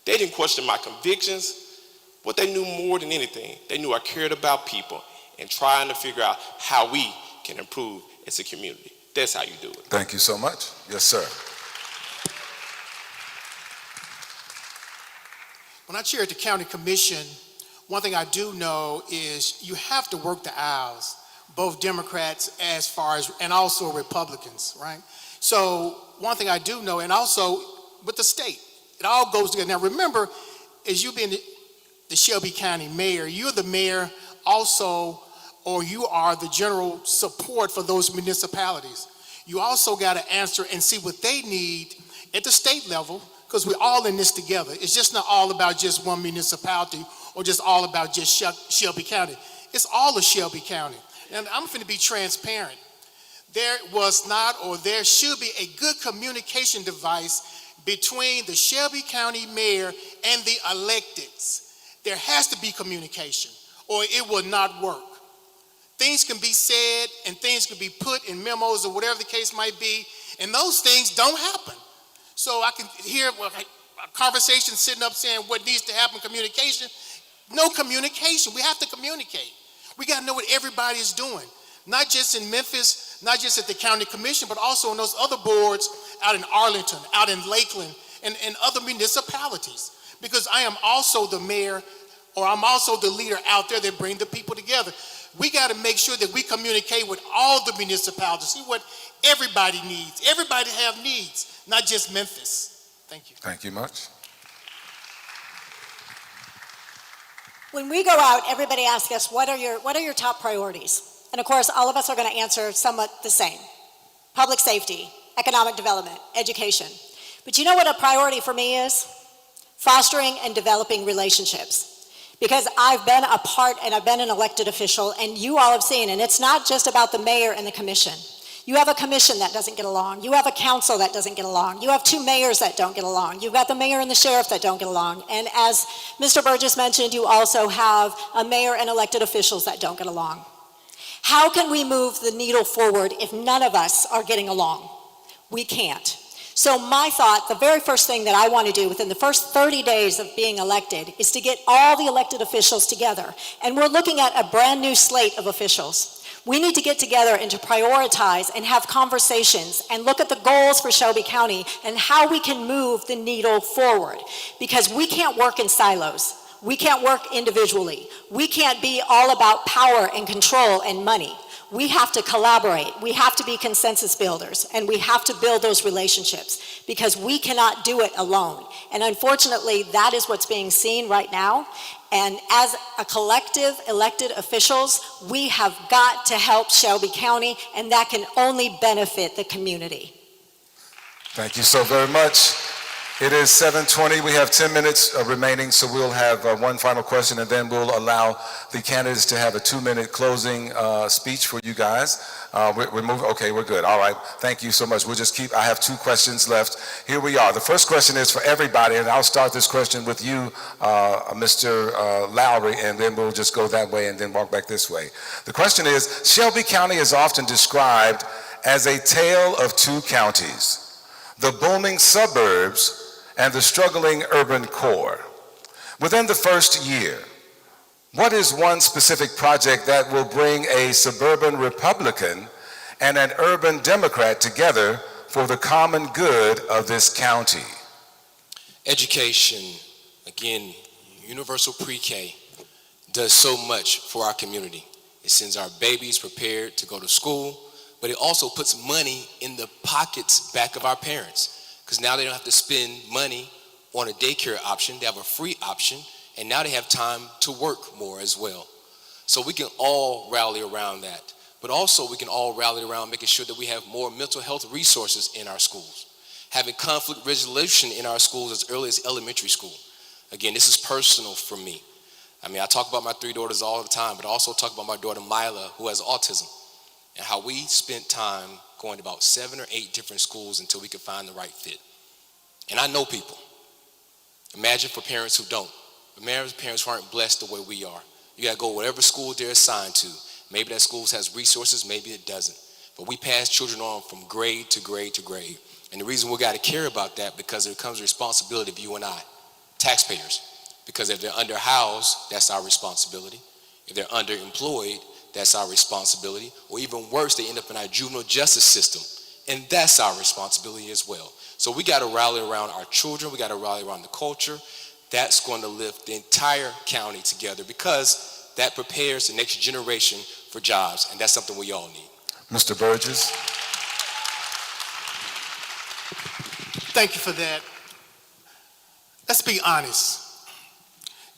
They didn't question my convictions. What they knew more than anything, they knew I cared about people and trying to figure out how we can improve as a community. That's how you do it. Thank you so much. Yes, sir. When I chaired the county commission, One thing I do know is you have to work the aisles, both Democrats as far as, and also Republicans, right? So one thing I do know, and also with the state, it all goes together. Now remember, as you being the Shelby County mayor, you're the mayor also, or you are the general support for those municipalities. You also got to answer and see what they need at the state level, because we're all in this together. It's just not all about just one municipality or just all about just Shelby County. It's all of Shelby County. And I'm going to be transparent. There was not, or there should be, a good communication device between the Shelby County mayor and the electeds. There has to be communication, or it will not work. Things can be said and things can be put in memos or whatever the case might be, and those things don't happen. So I can hear a conversation sitting up saying what needs to happen, communication. No communication. We have to communicate. We got to know what everybody is doing, not just in Memphis, not just at the county commission, but also in those other boards out in Arlington, out in Lakeland, and other municipalities. Because I am also the mayor, or I'm also the leader out there that bring the people together. We got to make sure that we communicate with all the municipalities, see what everybody needs. Everybody have needs, not just Memphis. Thank you. Thank you much. When we go out, everybody asks us, what are your top priorities? And of course, all of us are going to answer somewhat the same. Public safety, economic development, education. But you know what a priority for me is? Fostering and developing relationships. Because I've been a part and I've been an elected official, and you all have seen, and it's not just about the mayor and the commission. You have a commission that doesn't get along. You have a council that doesn't get along. You have two mayors that don't get along. You've got the mayor and the sheriff that don't get along. And as Mr. Burgess mentioned, you also have a mayor and elected officials that don't get along. How can we move the needle forward if none of us are getting along? We can't. So my thought, the very first thing that I want to do within the first 30 days of being elected is to get all the elected officials together. And we're looking at a brand new slate of officials. We need to get together and to prioritize and have conversations and look at the goals for Shelby County and how we can move the needle forward. Because we can't work in silos. We can't work individually. We can't be all about power and control and money. We have to collaborate. We have to be consensus builders, and we have to build those relationships because we cannot do it alone. And unfortunately, that is what's being seen right now. And as a collective elected officials, we have got to help Shelby County, and that can only benefit the community. Thank you so very much. It is 7:20. We have 10 minutes remaining, so we'll have one final question, and then we'll allow the candidates to have a 2-minute closing speech for you guys. We're moving. Okay, we're good. All right. Thank you so much. We'll just keep. I have 2 questions left. Here we are. The first question is for everybody, and I'll start this question with you, Mr. Lowry, and then we'll just go that way and then walk back this way. The question is, Shelby County is often described as a tale of 2 counties, the booming suburbs and the struggling urban core. Within the first year, what is one specific project that will bring a suburban Republican and an urban Democrat together for the common good of this county? Education, again, universal pre-K, does so much for our community. It sends our babies prepared to go to school, but it also puts money in the pockets back of our parents. Because now they don't have to spend money on a daycare option. They have a free option, and now they have time to work more as well. So we can all rally around that. But also we can all rally around making sure that we have more mental health resources in our schools. Having conflict resolution in our schools as early as elementary school. Again, this is personal for me. I mean, I talk about my 3 daughters all the time, but I also talk about my daughter Mila, who has autism, and how we spent time going to about 7 or 8 different schools until we could find the right fit. And I know people. Imagine for parents who don't. Imagine parents who aren't blessed the way we are. You gotta go whatever school they're assigned to. Maybe that school has resources, maybe it doesn't. But we pass children on from grade to grade to grade. And the reason we gotta care about that, because there comes responsibility of you and I, taxpayers. Because if they're underhoused, that's our responsibility. If they're underemployed, that's our responsibility. Or even worse, they end up in our juvenile justice system. And that's our responsibility as well. So we got to rally around our children. We got to rally around the culture. that's going to lift the entire county together, because that prepares the next generation for jobs, and that's something we all need. Mr. Burgess. Thank you for that. Let's be honest.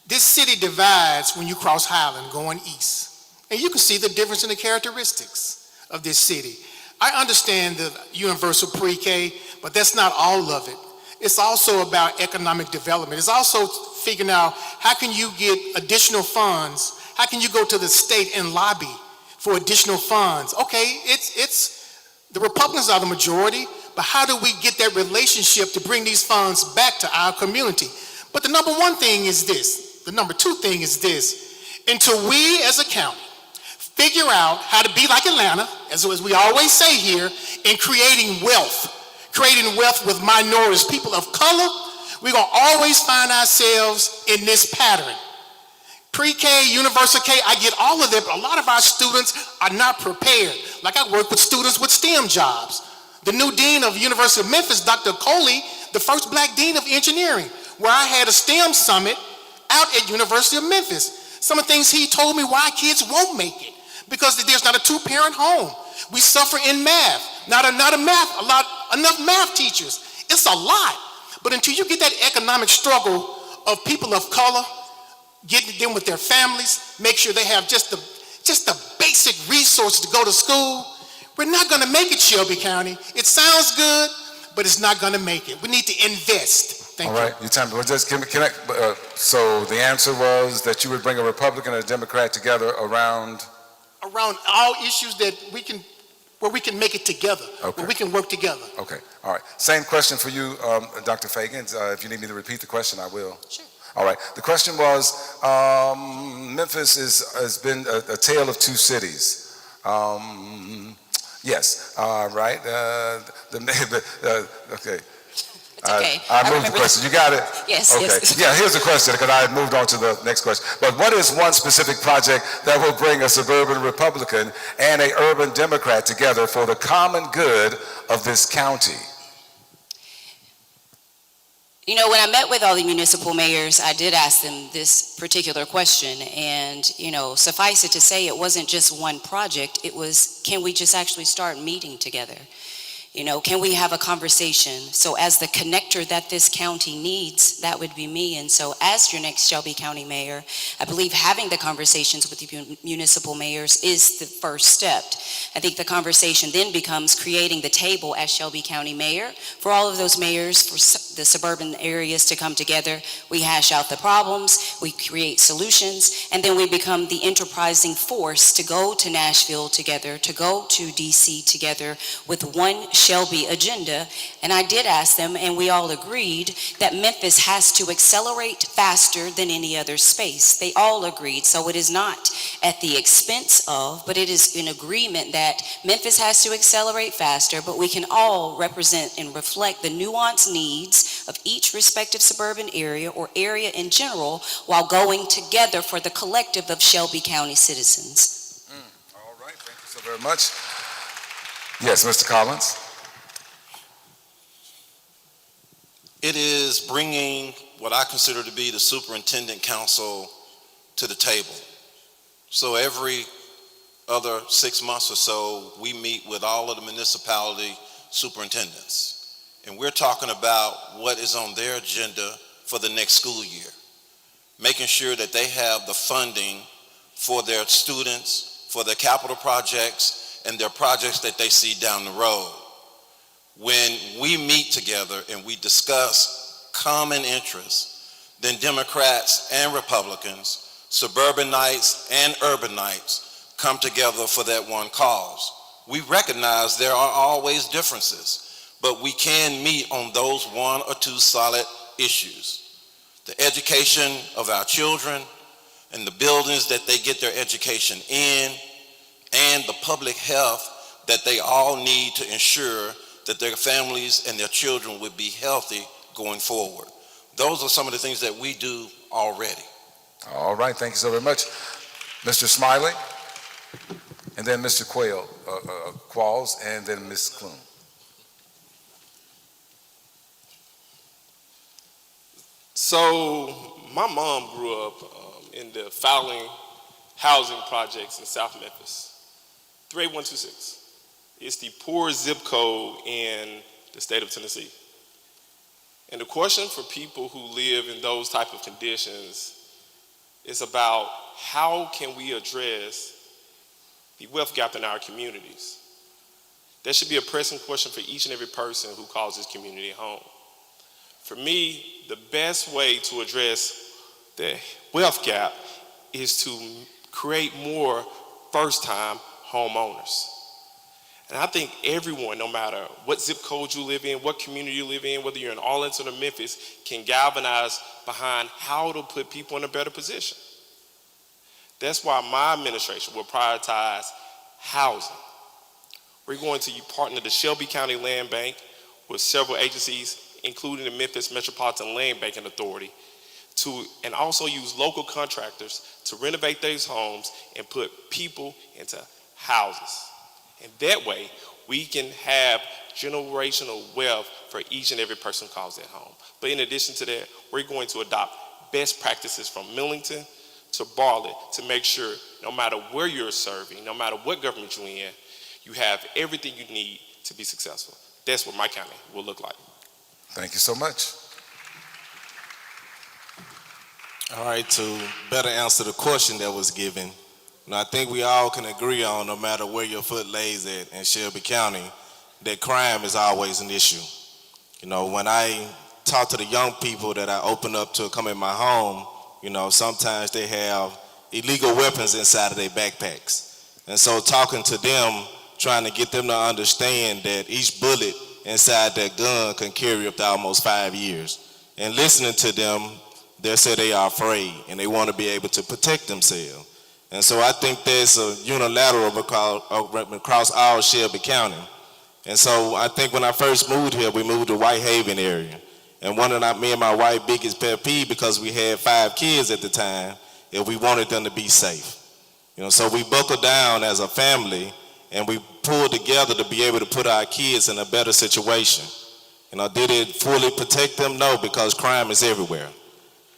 This city divides when you cross Highland going east. And you can see the difference in the characteristics of this city. I understand the universal pre-K, but that's not all of it. It's also about economic development. It's also figuring out how can you get additional funds? How can you go to the state and lobby for additional funds? Okay, it's the Republicans are the majority, but how do we get that relationship to bring these funds back to our community? But the number one thing is this. The number two thing is this. Until we as a county figure out how to be like Atlanta, as we always say here, in creating wealth with minorities, people of color, we're going to always find ourselves in this pattern. Pre-K, universal K, I get all of that, but a lot of our students are not prepared. Like I work with students with STEM jobs. The new dean of University of Memphis, Dr. Coley, the first black dean of engineering, where I had a STEM summit out at University of Memphis. Some of the things he told me why kids won't make it, because there's not a two-parent home. We suffer in math, not enough math teachers. It's a lot. But until you get that economic struggle of people of color, getting them with their families, make sure they have just the basic resources to go to school, we're not going to make it, Shelby County. It sounds good, but it's not going to make it. We need to invest. Thank you. All right, your time. So the answer was that you would bring a Republican and a Democrat together around all issues where we can make it together, okay, where we can work together. Okay, all right. Same question for you, Dr. Fagan. If you need me to repeat the question, I will. Sure. All right. The question was, Memphis has been a tale of two cities. Yes. Right. Okay. It's okay. I moved the question. You got it? Yes. Okay. Yes. Yeah, here's the question, because I had moved on to the next question. But what is one specific project that will bring a suburban Republican and an urban Democrat together for the common good of this county? You know, when I met with all the municipal mayors, I did ask them this particular question, and, you know, suffice it to say, it wasn't just one project. It was, can we just actually start meeting together? You know, can we have a conversation? So as the connector that this county needs, that would be me. And so as your next Shelby County mayor, I believe having the conversations with the municipal mayors is the first step. I think the conversation then becomes creating the table as Shelby County mayor for all of those mayors, for the suburban areas to come together. We hash out the problems, we create solutions, and then we become the enterprising force to go to Nashville together, to go to DC together with one Shelby agenda. And I did ask them, and we all agreed, that Memphis has to accelerate faster than any other space. They all agreed. So it is not at the expense of, but it is in agreement that Memphis has to accelerate faster, but we can all represent and reflect the nuanced needs of each respective suburban area or area in general, while going together for the collective of Shelby County citizens. All right, thank you so very much. Yes, Mr. Collins. It is bringing what I consider to be the superintendent council to the table. So every other 6 months or so, we meet with all of the municipality superintendents. And we're talking about what is on their agenda for the next school year, making sure that they have the funding for their students, for their capital projects, and their projects that they see down the road. When we meet together and we discuss common interests, then Democrats and Republicans, suburbanites and urbanites come together for that one cause. We recognize there are always differences, but we can meet on those one or two solid issues. The education of our children and the buildings that they get their education in, and the public health that they all need to ensure that their families and their children would be healthy going forward. Those are some of the things that we do already. All right, thank you so very much. Mr. Smiley, and then Mr. Qualls, and then Ms. Clune. So my mom grew up in the Fowling housing projects in South Memphis, 38126. It's the poorest zip code in the state of Tennessee. And the question for people who live in those type of conditions is about how can we address the wealth gap in our communities. That should be a pressing question for each and every person who calls this community home. For me, the best way to address the wealth gap is to create more first-time homeowners. And I think everyone, no matter what zip code you live in, what community you live in, whether you're in Arlington or Memphis, can galvanize behind how to put people in a better position. That's why my administration will prioritize housing. We're going to partner the Shelby County Land Bank with several agencies, including the Memphis Metropolitan Land Banking Authority, and also use local contractors to renovate these homes and put people into houses. And that way, we can have generational wealth for each and every person who calls their home. But in addition to that, we're going to adopt best practices from Millington to Bartlett to make sure no matter where you're serving, no matter what government you're in, you have everything you need to be successful. That's what my county will look like. Thank you so much. All right, to better answer the question that was given, I think we all can agree on, no matter where your foot lays at in Shelby County, that crime is always an issue. When I talk to the young people that I open up to come in my home, sometimes they have illegal weapons inside of their backpacks. And so talking to them, trying to get them to understand that each bullet inside that gun can carry up to almost 5 years. And listening to them, they say they are afraid and they want to be able to protect themselves. And so I think there's a unilateral across all Shelby County. And so I think when I first moved here, we moved to Whitehaven area. And one of me and my wife biggest pet peeve, because we had 5 kids at the time, is we wanted them to be safe. So we buckled down as a family and we pulled together to be able to put our kids in a better situation. Did it fully protect them? No, because crime is everywhere.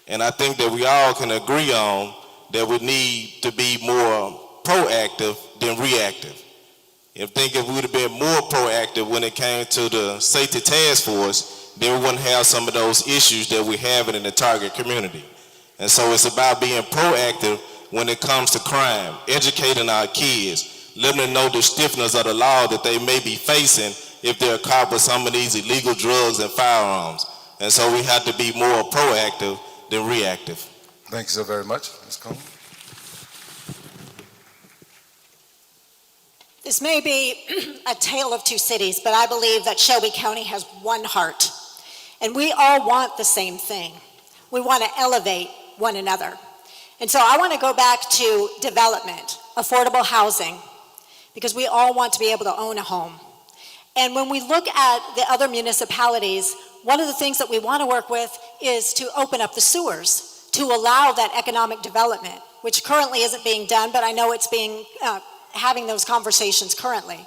And I think that we all can agree on that we need to be more proactive than reactive. If we would have been more proactive when it came to the safety task force, then we wouldn't have some of those issues that we have in the target community. And so it's about being proactive when it comes to crime, educating our kids, letting them know the stiffness of the law that they may be facing if they're caught with some of these illegal drugs and firearms. And so we have to be more proactive than reactive. Thank you so very much. Ms. Coleman. This may be a tale of two cities, but I believe that Shelby County has one heart, and we all want the same thing. We want to elevate one another. And so I want to go back to development, affordable housing, because we all want to be able to own a home. And when we look at the other municipalities, one of the things that we want to work with is to open up the sewers to allow that economic development, which currently isn't being done, but I know it's being having those conversations currently.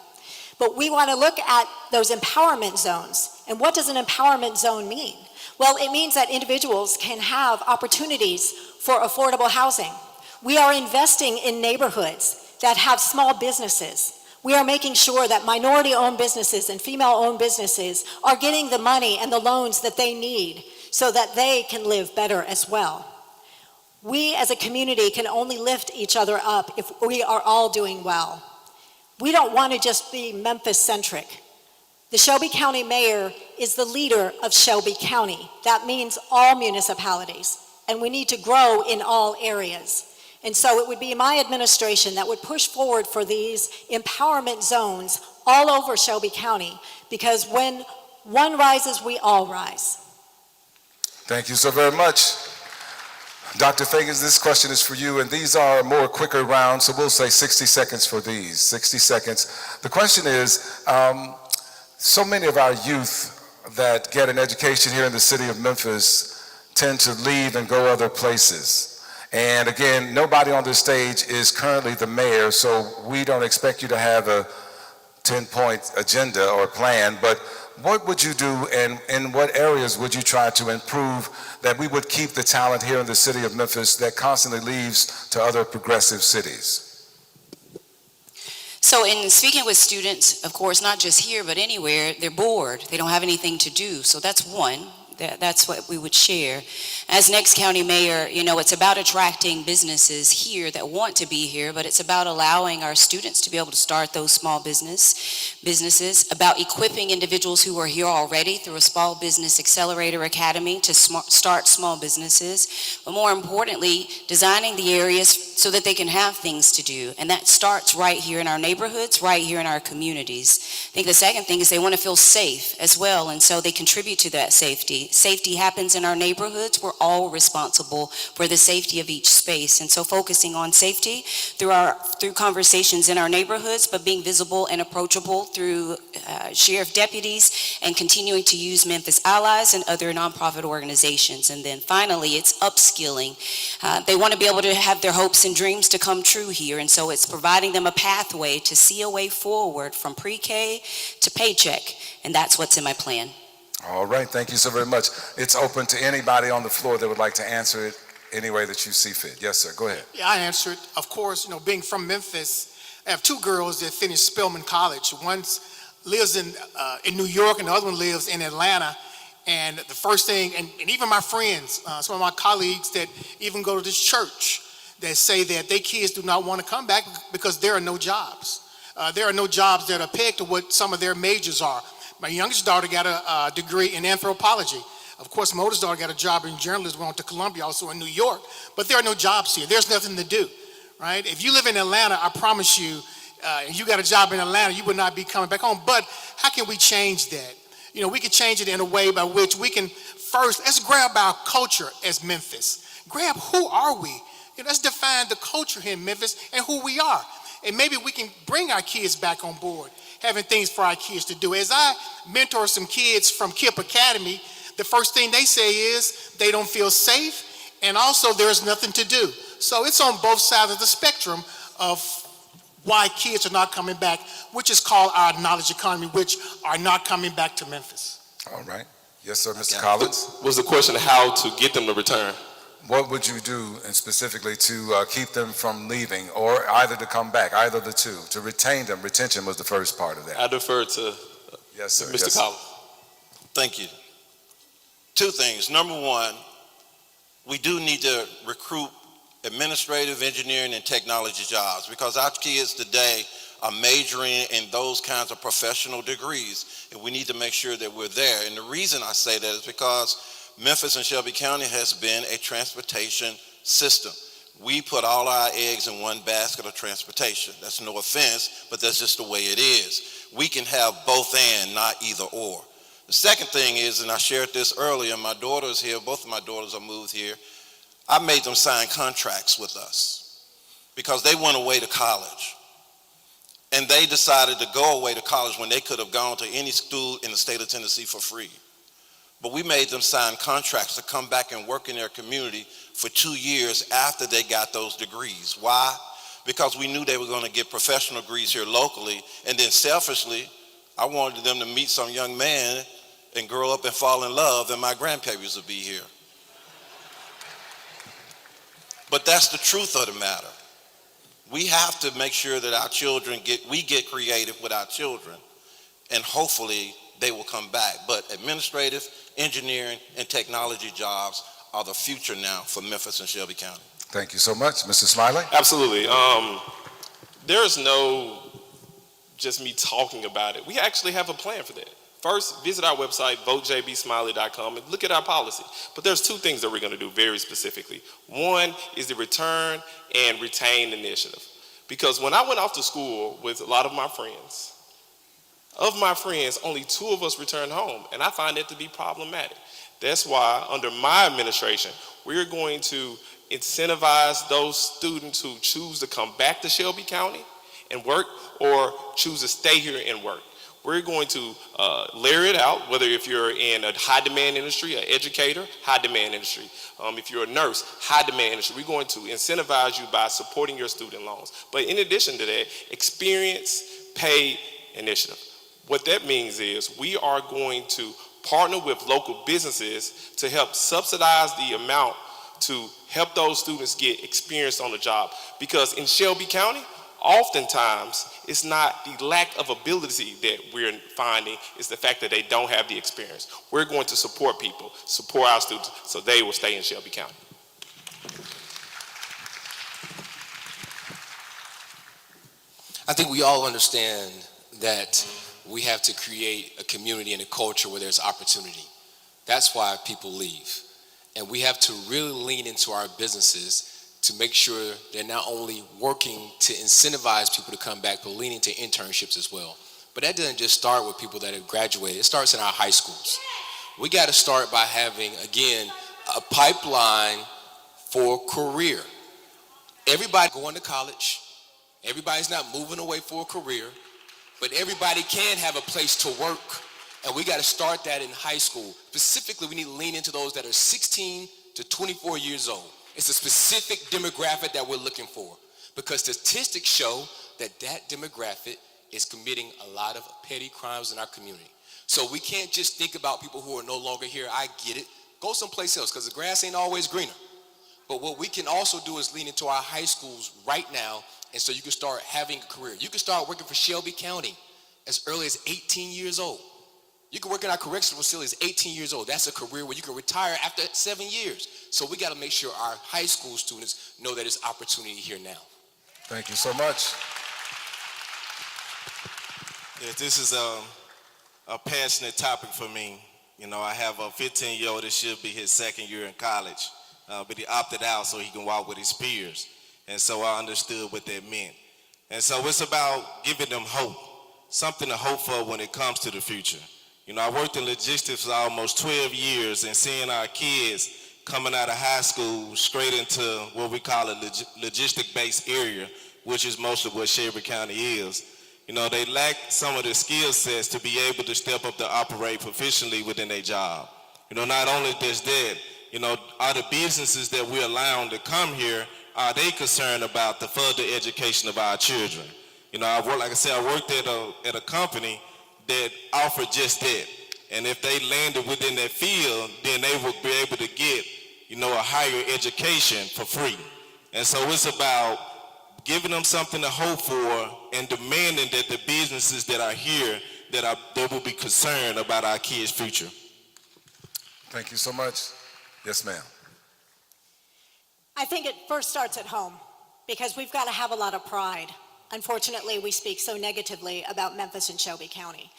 But we want to look at those empowerment zones. And what does an empowerment zone mean? Well, it means that individuals can have opportunities for affordable housing. We are investing in neighborhoods that have small businesses. We are making sure that minority-owned businesses and female-owned businesses are getting the money and the loans that they need so that they can live better as well. We as a community can only lift each other up if we are all doing well. We don't want to just be Memphis-centric. The Shelby County Mayor is the leader of Shelby County. That means all municipalities, and we need to grow in all areas. And so it would be my administration that would push forward for these empowerment zones all over Shelby County, because when one rises, we all rise. Thank you so very much. Dr. Fagans, this question is for you, and these are more quicker rounds, so we'll say 60 seconds for these, 60 seconds. The question is, so many of our youth that get an education here in the city of Memphis tend to leave and go other places. And again, nobody on this stage is currently the mayor, so we don't expect you to have a 10-point agenda or plan, but what would you do and in what areas would you try to improve that we would keep the talent here in the city of Memphis that constantly leaves to other progressive cities? So in speaking with students, of course, not just here, but anywhere, they're bored. They don't have anything to do. So that's one. That's what we would share. As next county mayor, it's about attracting businesses here that want to be here, but it's about allowing our students to be able to start those small businesses, about equipping individuals who are here already through a small business accelerator academy to start small businesses, but more importantly, designing the areas so that they can have things to do. And that starts right here in our neighborhoods, right here in our communities. I think the second thing is they want to feel safe as well, and so they contribute to that safety. Safety happens in our neighborhoods. We're all responsible for the safety of each space. And so focusing on safety through conversations in our neighborhoods, but being visible and approachable through sheriff deputies and continuing to use Memphis Allies and other nonprofit organizations. And then finally, it's upskilling. They want to be able to have their hopes and dreams to come true here. And so it's providing them a pathway to see a way forward from pre-K to paycheck. And that's what's in my plan. All right, thank you so very much. It's open to anybody on the floor that would like to answer it any way that you see fit. Yes, sir, go ahead. Yeah, I answered. Of course, being from Memphis, I have two girls that finished Spelman College. One lives in New York and the other one lives in Atlanta. And the first thing, and even my friends, some of my colleagues that even go to this church, that say that their kids do not want to come back because there are no jobs. There are no jobs that are pegged to what some of their majors are. My youngest daughter got a degree in anthropology. Of course, my oldest daughter got a job in journalism, went to Columbia, also in New York, but there are no jobs here. There's nothing to do, right? If you live in Atlanta, I promise you, and you got a job in Atlanta, you would not be coming back home. But how can we change that? We can change it in a way by which we can first, let's grab our culture as Memphis. Grab who are we? Let's define the culture here in Memphis and who we are. And maybe we can bring our kids back on board, having things for our kids to do. As I mentor some kids from KIPP Academy, the first thing they say is they don't feel safe, and also there's nothing to do. So it's on both sides of the spectrum of why kids are not coming back, which is called our knowledge economy, which are not coming back to Memphis. All right. Yes, sir, Mr. Collins. Was the question how to get them to return? What would you do and specifically to keep them from leaving, or either to come back, either the two, to retain them? Retention was the first part of that. I defer to yes, sir. Mr. Yes, Collins. Thank you. Two things. Number one, we do need to recruit administrative, engineering, and technology jobs because our kids today are majoring in those kinds of professional degrees, and we need to make sure that we're there. And the reason I say that is because Memphis and Shelby County has been a transportation system. We put all our eggs in one basket of transportation. That's no offense, but that's just the way it is. We can have both and, not either or. The second thing is, and I shared this earlier, my daughter's here, both of my daughters are moved here. I made them sign contracts with us because they went away to college. And they decided to go away to college when they could have gone to any school in the state of Tennessee for free. But we made them sign contracts to come back and work in their community for 2 years after they got those degrees. Why? Because we knew they were going to get professional degrees here locally, and then selfishly, I wanted them to meet some young man and grow up and fall in love, and my grandparents would be here. But that's the truth of the matter. We have to make sure that our children we get creative with our children, and hopefully they will come back. But administrative, engineering, and technology jobs are the future now for Memphis and Shelby County. Thank you so much. Mr. Smiley? Absolutely. There's no just me talking about it. We actually have a plan for that. First, visit our website, votejbsmiley.com, and look at our policy. But there's two things that we're going to do very specifically. One is the return and retain initiative. Because when I went off to school with a lot of my friends, only 2 of us returned home, and I find that to be problematic. That's why, under my administration, we're going to incentivize those students who choose to come back to Shelby County and work or choose to stay here and work. We're going to layer it out, whether if you're in a high-demand industry, an educator, high-demand industry. If you're a nurse, high-demand industry. We're going to incentivize you by supporting your student loans. But in addition to that, experience, pay initiative. What that means is we are going to partner with local businesses to help subsidize the amount to help those students get experience on the job. Because in Shelby County, oftentimes it's not the lack of ability that we're finding, it's the fact that they don't have the experience. We're going to support people, support our students, so they will stay in Shelby County. I think we all understand that we have to create a community and a culture where there's opportunity. That's why people leave. And we have to really lean into our businesses to make sure they're not only working to incentivize people to come back, but leaning to internships as well. But that doesn't just start with people that have graduated. It starts in our high schools. We got to start by having, again, a pipeline for career. Everybody going to college. Everybody's not moving away for a career, but everybody can have a place to work. And we got to start that in high school. Specifically, we need to lean into those that are 16 to 24 years old. It's a specific demographic that we're looking for, because statistics show that that demographic is committing a lot of petty crimes in our community. So we can't just think about people who are no longer here. I get it. Go someplace else, because the grass ain't always greener. But what we can also do is lean into our high schools right now, and so you can start having a career. You can start working for Shelby County as early as 18 years old. You can work in our correctional facility as 18 years old. That's a career where you can retire after 7 years. So we got to make sure our high school students know that there's opportunity here now. Thank you so much. Yes, this is a passionate topic for me. You know, I have a 15-year-old that should be his second year in college, but he opted out so he can walk with his peers. And so I understood what that meant. And so it's about giving them hope, something to hope for when it comes to the future. You know, I worked in logistics for almost 12 years, and seeing our kids coming out of high school straight into what we call a logistic-based area, which is most of what Shelby County is. You know, they lack some of the skill sets to be able to step up to operate proficiently within their job. You know, not only does that, you know, are the businesses that we're allowing to come here, are they concerned about the further education of our children? You know, like I said, I worked at a company that offered just that. And if they landed within that field, then they would be able to get, you know, a higher education for free. And so it's about giving them something to hope for and demanding that the businesses that are here, that will be concerned about our kids' future. Thank you so much. Yes, ma'am. I think it first starts at home, because we've got to have a lot of pride. Unfortunately, we speak so negatively about Memphis and Shelby County.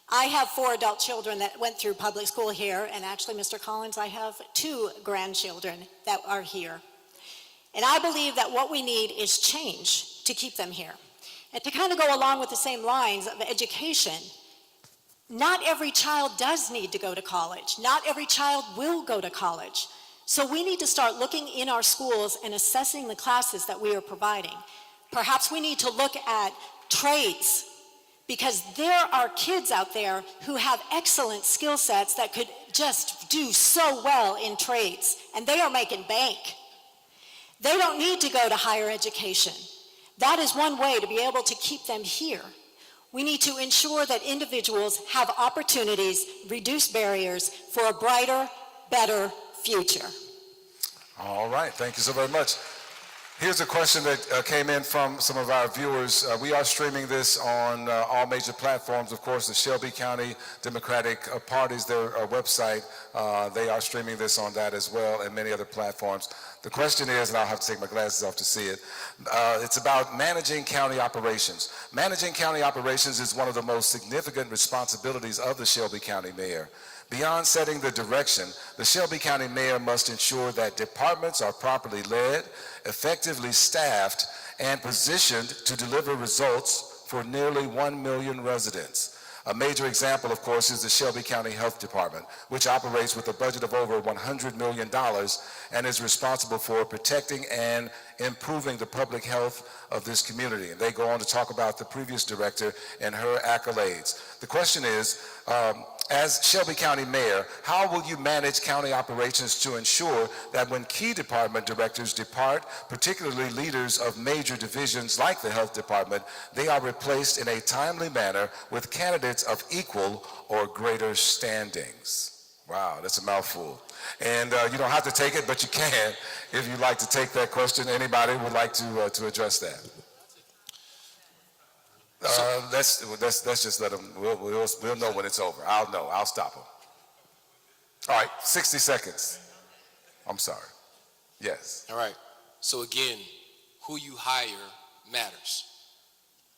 I have 4 adult children that went through public school here, and actually, Mr. Collins, I have 2 grandchildren that are here. And I believe that what we need is change to keep them here. And to kind of go along with the same lines of education, not every child does need to go to college. Not every child will go to college. So we need to start looking in our schools and assessing the classes that we are providing. Perhaps we need to look at trades, because there are kids out there who have excellent skill sets that could just do so well in trades, and they are making bank. They don't need to go to higher education. That is one way to be able to keep them here. We need to ensure that individuals have opportunities, reduce barriers for a brighter, better future. All right, thank you so very much. Here's a question that came in from some of our viewers. We are streaming this on all major platforms. Of course, the Shelby County Democratic Party's their website. They are streaming this on that as well, and many other platforms. The question is, and I'll have to take my glasses off to see it, it's about managing county operations. Managing county operations is one of the most significant responsibilities of the Shelby County Mayor. Beyond setting the direction, the Shelby County Mayor must ensure that departments are properly led, effectively staffed, and positioned to deliver results for nearly 1 million residents. A major example, of course, is the Shelby County Health Department, which operates with a budget of over $100 million and is responsible for protecting and improving the public health of this community. And they go on to talk about the previous director and her accolades. The question is, As Shelby County Mayor, how will you manage county operations to ensure that when key department directors depart, particularly leaders of major divisions like the Health Department, they are replaced in a timely manner with candidates of equal or greater standings? Wow, that's a mouthful. And you don't have to take it, but you can if you'd like to take that question. Anybody would like to address that? Let's just let them, we'll know when it's over. I'll know, I'll stop them. All right, 60 seconds. I'm sorry. Yes. All right. So again, who you hire matters.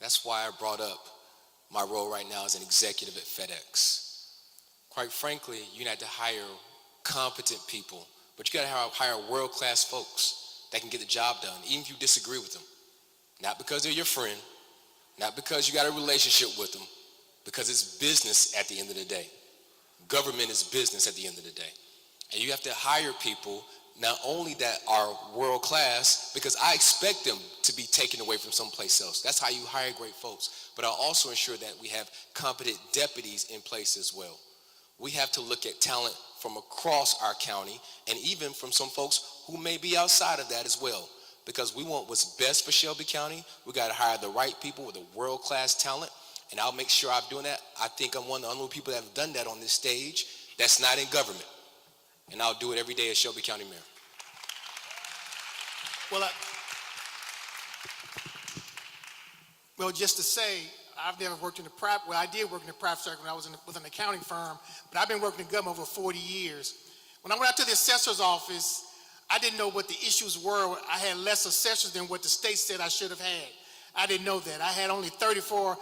That's why I brought up my role right now as an executive at FedEx. Quite frankly, you have to hire competent people, but you got to hire world-class folks that can get the job done, even if you disagree with them. Not because they're your friend, not because you got a relationship with them, because it's business at the end of the day. Government is business at the end of the day. And you have to hire people not only that are world class, because I expect them to be taken away from someplace else. That's how you hire great folks. But I'll also ensure that we have competent deputies in place as well. We have to look at talent from across our county and even from some folks who may be outside of that as well. Because we want what's best for Shelby County. We got to hire the right people with a world-class talent, and I'll make sure I'm doing that. I think I'm one of the only people that have done that on this stage that's not in government, and I'll do it every day as Shelby County Mayor. Well, just to say, I've never worked in the private, well, I did work in the private sector when I was with an accounting firm, but I've been working in government over 40 years. When I went out to the assessor's office, I didn't know what the issues were. I had less assessors than what the state said I should have had. I didn't know that. I had only 34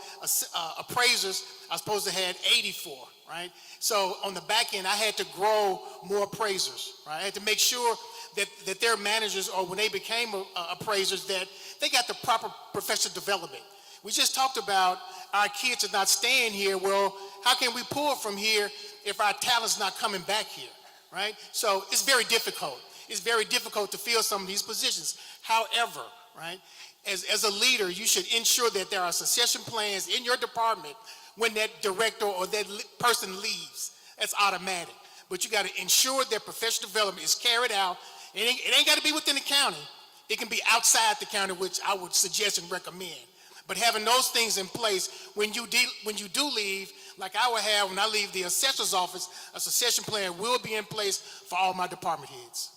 appraisers. I was supposed to have 84, right? So on the back end, I had to grow more appraisers, right? I had to make sure that their managers, or when they became appraisers, that they got the proper professional development. We just talked about our kids are not staying here. Well, how can we pull from here if our talent's not coming back here, right? So it's very difficult. It's very difficult to fill some of these positions. However, right, as a leader, you should ensure that there are succession plans in your department when that director or that person leaves. That's automatic. But you got to ensure that professional development is carried out. It ain't got to be within the county. It can be outside the county, which I would suggest and recommend. But having those things in place, when you do leave, like I will have when I leave the assessor's office, a succession plan will be in place for all my department heads.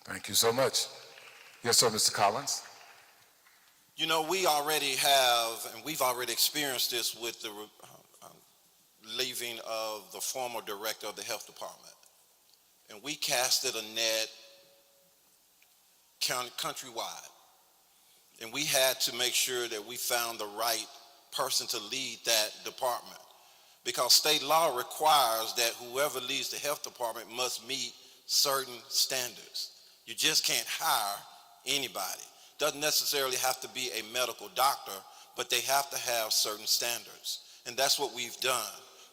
Thank you so much. Yes, sir, Mr. Collins. You know, we already have, and we've already experienced this with the leaving of the former director of the health department. And we casted a net countrywide. And we had to make sure that we found the right person to lead that department. Because state law requires that whoever leads the health department must meet certain standards. You just can't hire anybody. Doesn't necessarily have to be a medical doctor, but they have to have certain standards. And that's what we've done.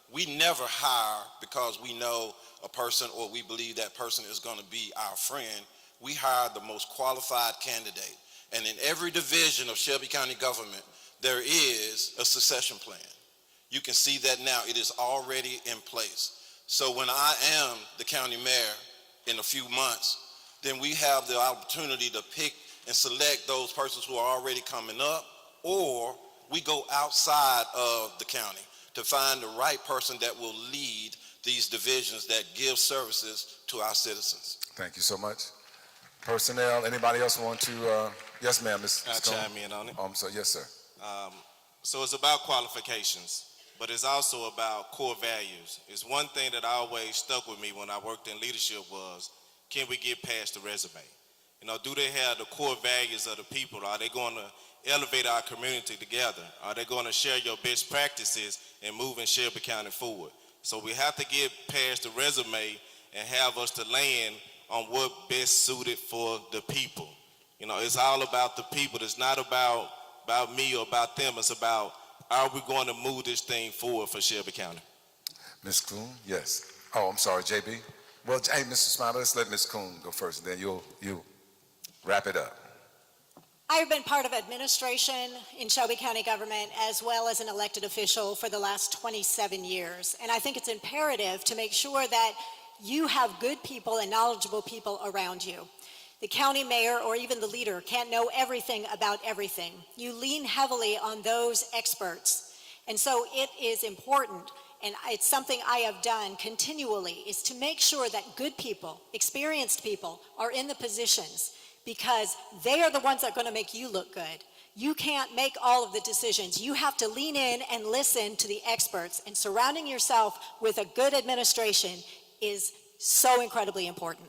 We never hire because we know a person or we believe that person is going to be our friend. We hire the most qualified candidate. And in every division of Shelby County government, there is a succession plan. You can see that now. It is already in place. So when I am the county mayor in a few months, then we have the opportunity to pick and select those persons who are already coming up, or we go outside of the county to find the right person that will lead these divisions that give services to our citizens. Thank you so much. Personnel, anybody else want to, yes ma'am, Ms. I'll chime in on it. So yes, sir. So it's about qualifications, but it's also about core values. It's one thing that always stuck with me when I worked in leadership was, can we get past the resume? You know, do they have the core values of the people? Are they going to elevate our community together? Are they going to share your best practices and moving Shelby County forward? So we have to get past the resume and have us to land on what best suited for the people. You know, it's all about the people. It's not about me or about them. It's about, are we going to move this thing forward for Shelby County? Ms. Kuhn, yes. Oh, I'm sorry, JB. Well, hey, Mr. Smiley, let's let Ms. Kuhn go first, and then you'll wrap it up. I've been part of administration in Shelby County government as well as an elected official for the last 27 years. And I think it's imperative to make sure that you have good people and knowledgeable people around you. The county mayor or even the leader can't know everything about everything. You lean heavily on those experts. And so it is important, and it's something I have done continually, is to make sure that good people, experienced people, are in the positions, because they are the ones that are going to make you look good. You can't make all of the decisions. You have to lean in and listen to the experts, and surrounding yourself with a good administration is so incredibly important.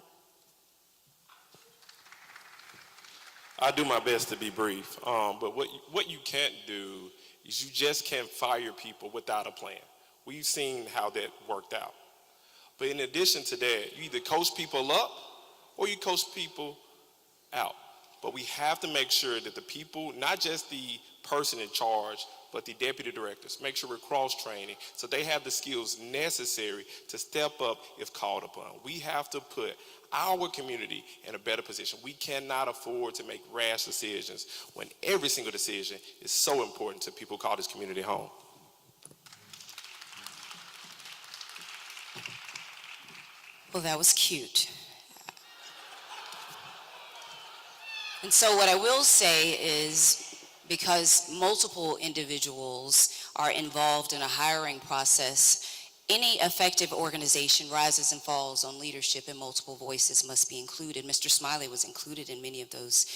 I do my best to be brief, but what you can't do is you just can't fire people without a plan. We've seen how that worked out. But in addition to that, you either coach people up or you coach people out. But we have to make sure that the people, not just the person in charge, but the deputy directors, make sure we're cross-training so they have the skills necessary to step up if called upon. We have to put our community in a better position. We cannot afford to make rash decisions when every single decision is so important to people who call this community home. Well, that was cute. And so what I will say is, because multiple individuals are involved in a hiring process, any effective organization rises and falls on leadership, and multiple voices must be included. Mr. Smiley was included in many of those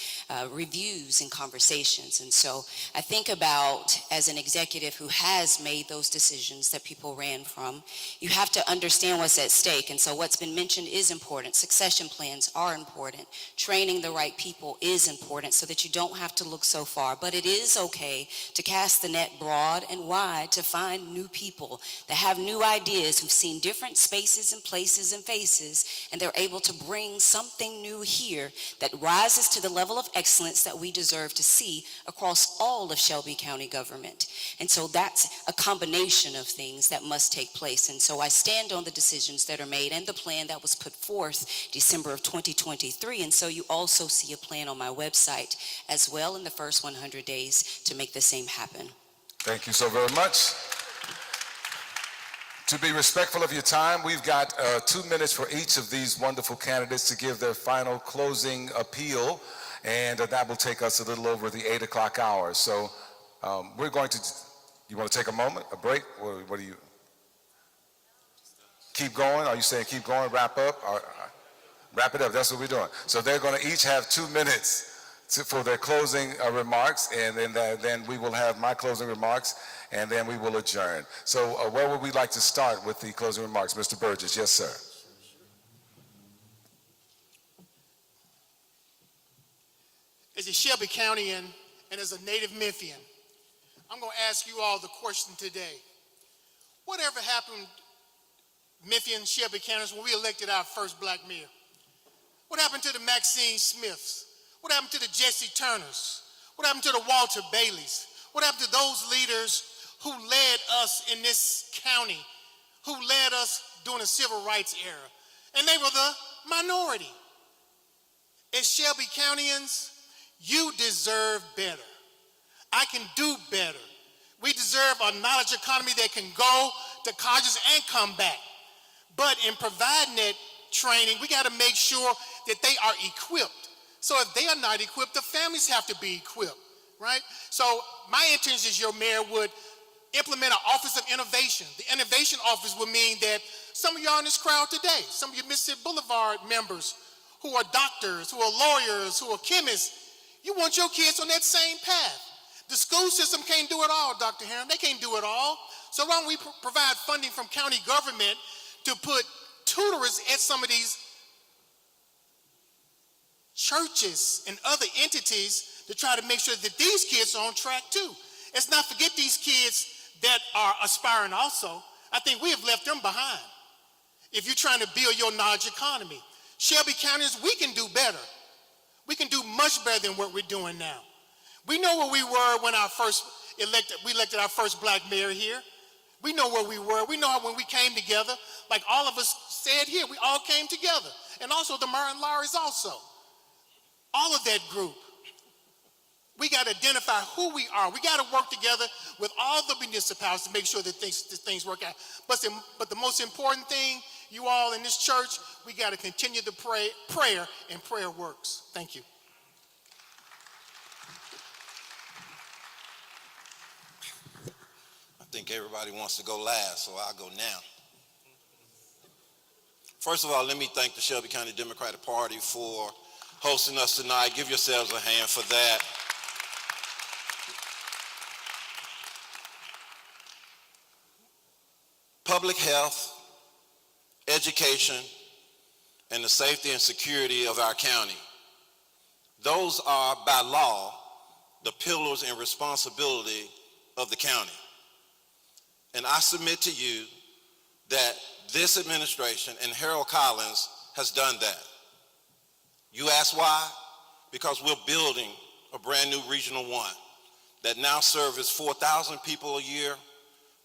reviews and conversations. And so I think about, as an executive who has made those decisions that people ran from, you have to understand what's at stake. And so what's been mentioned is important. Succession plans are important. Training the right people is important so that you don't have to look so far. But it is okay to cast the net broad and wide to find new people that have new ideas, who've seen different spaces and places and faces, and they're able to bring something new here that rises to the level of excellence that we deserve to see across all of Shelby County government. And so that's a combination of things that must take place. And so I stand on the decisions that are made and the plan that was put forth December of 2023. And so you also see a plan on my website as well in the first 100 days to make the same happen. Thank you so very much. To be respectful of your time, we've got 2 minutes for each of these wonderful candidates to give their final closing appeal, and that will take us a little over the 8 o'clock hour. So we're going to, you want to take a moment, a break? What do you, keep going? Are you saying keep going, wrap up? Wrap it up, that's what we're doing. So they're going to each have 2 minutes for their closing remarks, and then we will have my closing remarks, and then we will adjourn. So where would we like to start with the closing remarks? Mr. Burgess, yes, sir. As a Shelby Countyan and as a native Memphian, I'm going to ask you all the question today. Whatever happened, Memphian Shelby Countans, when we elected our first black mayor? What happened to the Maxine Smiths? What happened to the Jesse Turners? What happened to the Walter Baileys? What happened to those leaders who led us in this county, who led us during the civil rights era? And they were the minority. As Shelby Countyans, you deserve better. I can do better. We deserve a knowledge economy that can go to colleges and come back. But in providing that training, we got to make sure that they are equipped. So if they are not equipped, the families have to be equipped, right? So my intention as your mayor would implement an Office of Innovation. The Innovation Office would mean that some of y'all in this crowd today, some of you Mississippi Boulevard members who are doctors, who are lawyers, who are chemists, you want your kids on that same path. The school system can't do it all, Dr. Herron. They can't do it all. So why don't we provide funding from county government to put tutors at some of these churches and other entities to try to make sure that these kids are on track too. Let's not forget these kids that are aspiring also. I think we have left them behind. If you're trying to build your knowledge economy, Shelby County's, we can do better. We can do much better than what we're doing now. We know where we were when we elected our first black mayor here. We know where we were. We know how when we came together, like all of us said here, we all came together. And also the Martin Lowrys also. All of that group. We got to identify who we are. We got to work together with all the municipalities to make sure that things work out. But the most important thing, you all in this church, we got to continue to prayer, and prayer works. Thank you. I think everybody wants to go last, so I'll go now. First of all, let me thank the Shelby County Democratic Party for hosting us tonight. Give yourselves a hand for that. Public health, education, and the safety and security of our county. Those are, by law, the pillars and responsibility of the county. And I submit to you that this administration and Harold Collins has done that. You ask why? Because we're building a brand new Regional 1 that now serves 4,000 people a year.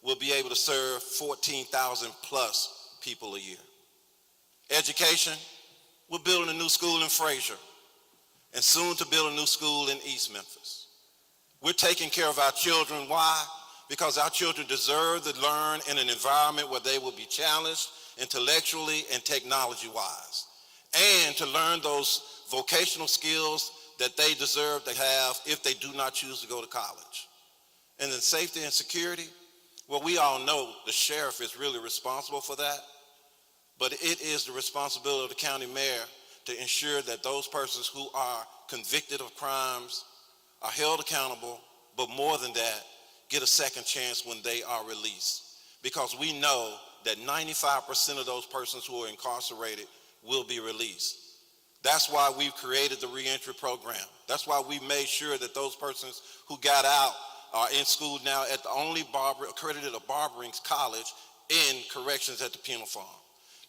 We'll be able to serve 14,000 plus people a year. Education, we're building a new school in Fraser and soon to build a new school in East Memphis. We're taking care of our children. Why? Because our children deserve to learn in an environment where they will be challenged intellectually and technology-wise, and to learn those vocational skills that they deserve to have if they do not choose to go to college. And then safety and security, well, we all know the sheriff is really responsible for that, but it is the responsibility of the county mayor to ensure that those persons who are convicted of crimes are held accountable, but more than that, get a second chance when they are released. Because we know that 95% of those persons who are incarcerated will be released. That's why we've created the reentry program. That's why we made sure that those persons who got out are in school now at the only accredited barbering college in corrections at the penal farm.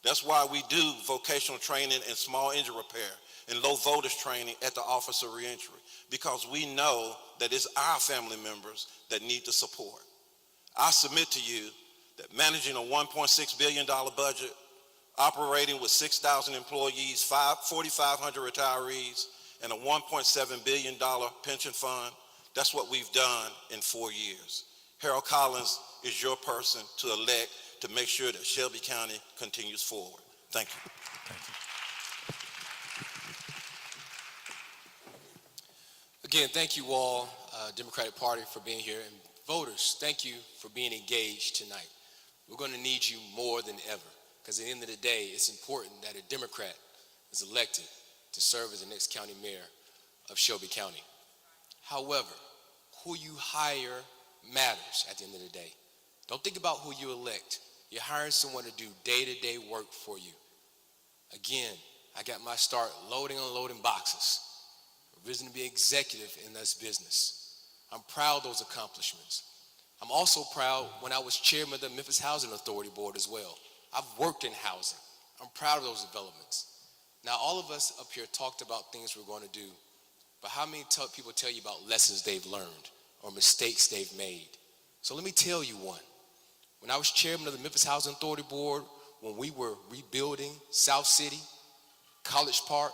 That's why we do vocational training and small injury repair and low voltage training at the Office of Reentry, because we know that it's our family members that need the support. I submit to you that managing a $1.6 billion budget, operating with 6,000 employees, 4,500 retirees, and a $1.7 billion pension fund, that's what we've done in 4 years. Harold Collins is your person to elect to make sure that Shelby County continues forward. Thank you. Again, thank you all, Democratic Party, for being here, and voters, thank you for being engaged tonight. We're going to need you more than ever, because at the end of the day, it's important that a Democrat is elected to serve as the next county mayor of Shelby County. However, who you hire matters at the end of the day. Don't think about who you elect. You're hiring someone to do day-to-day work for you. Again, I got my start loading and unloading boxes. Risen to be executive in this business. I'm proud of those accomplishments. I'm also proud when I was chairman of the Memphis Housing Authority Board as well. I've worked in housing. I'm proud of those developments. Now, all of us up here talked about things we're going to do, but how many people tell you about lessons they've learned or mistakes they've made? So let me tell you one. When I was chairman of the Memphis Housing Authority Board, when we were rebuilding South City, College Park,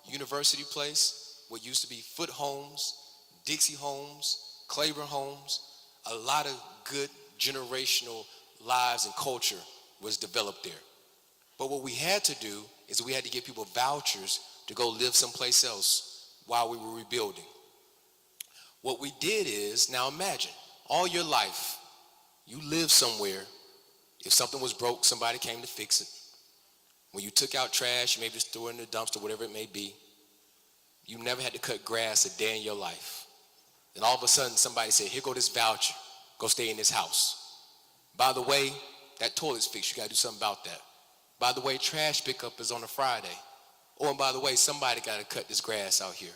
University Place, what used to be Foot Homes, Dixie Homes, Claiborne Homes, a lot of good generational lives and culture was developed there. But what we had to do is we had to give people vouchers to go live someplace else while we were rebuilding. What we did is, now imagine, all your life, you lived somewhere. If something was broke, somebody came to fix it. When you took out trash, you maybe just threw it in the dumpster, whatever it may be. You never had to cut grass a day in your life. Then all of a sudden, somebody said, here go this voucher. Go stay in this house. By the way, that toilet's fixed. You got to do something about that. By the way, trash pickup is on a Friday. Oh, and by the way, somebody got to cut this grass out here.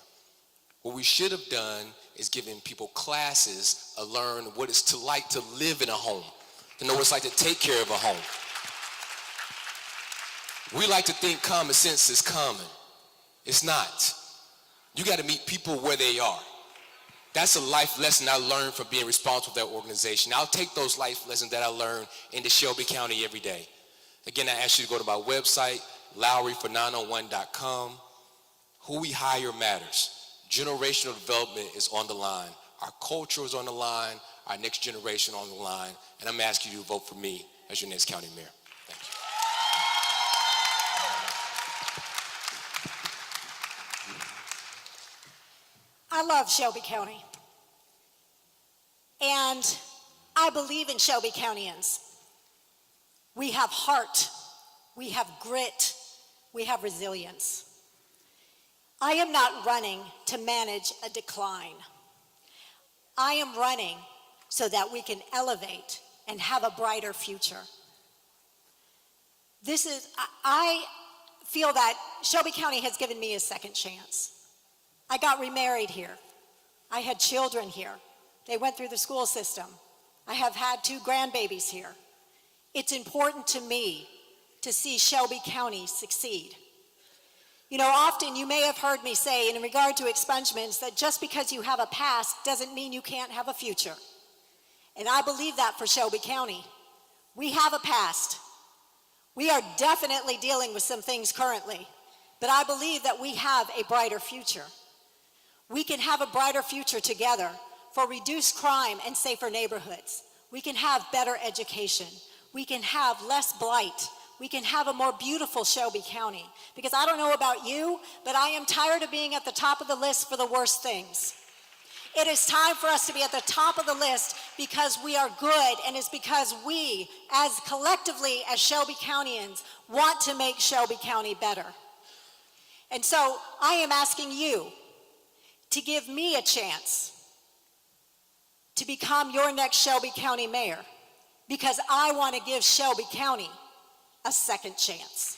What we should have done is given people classes to learn what it's like to live in a home, to know what it's like to take care of a home. We like to think common sense is common. It's not. You got to meet people where they are. That's a life lesson I learned from being responsible for that organization. I'll take those life lessons that I learned into Shelby County every day. Again, I ask you to go to my website, LowryFor901.com. Who we hire matters. Generational development is on the line. Our culture is on the line, our next generation on the line, and I'm asking you to vote for me as your next county mayor. Thank you. I love Shelby County. And I believe in Shelby Countyans. We have heart, we have grit, we have resilience. I am not running to manage a decline. I am running so that we can elevate and have a brighter future. I feel that Shelby County has given me a second chance. I got remarried here. I had children here. They went through the school system. I have had 2 grandbabies here. It's important to me to see Shelby County succeed. You know, often you may have heard me say in regard to expungements that just because you have a past doesn't mean you can't have a future. And I believe that for Shelby County. We have a past. We are definitely dealing with some things currently, but I believe that we have a brighter future. We can have a brighter future together for reduced crime and safer neighborhoods. We can have better education. We can have less blight. We can have a more beautiful Shelby County. Because I don't know about you, but I am tired of being at the top of the list for the worst things. It is time for us to be at the top of the list because we are good, and it's because we, as collectively as Shelby Countyans, want to make Shelby County better. And so I am asking you to give me a chance to become your next Shelby County mayor, because I want to give Shelby County a second chance.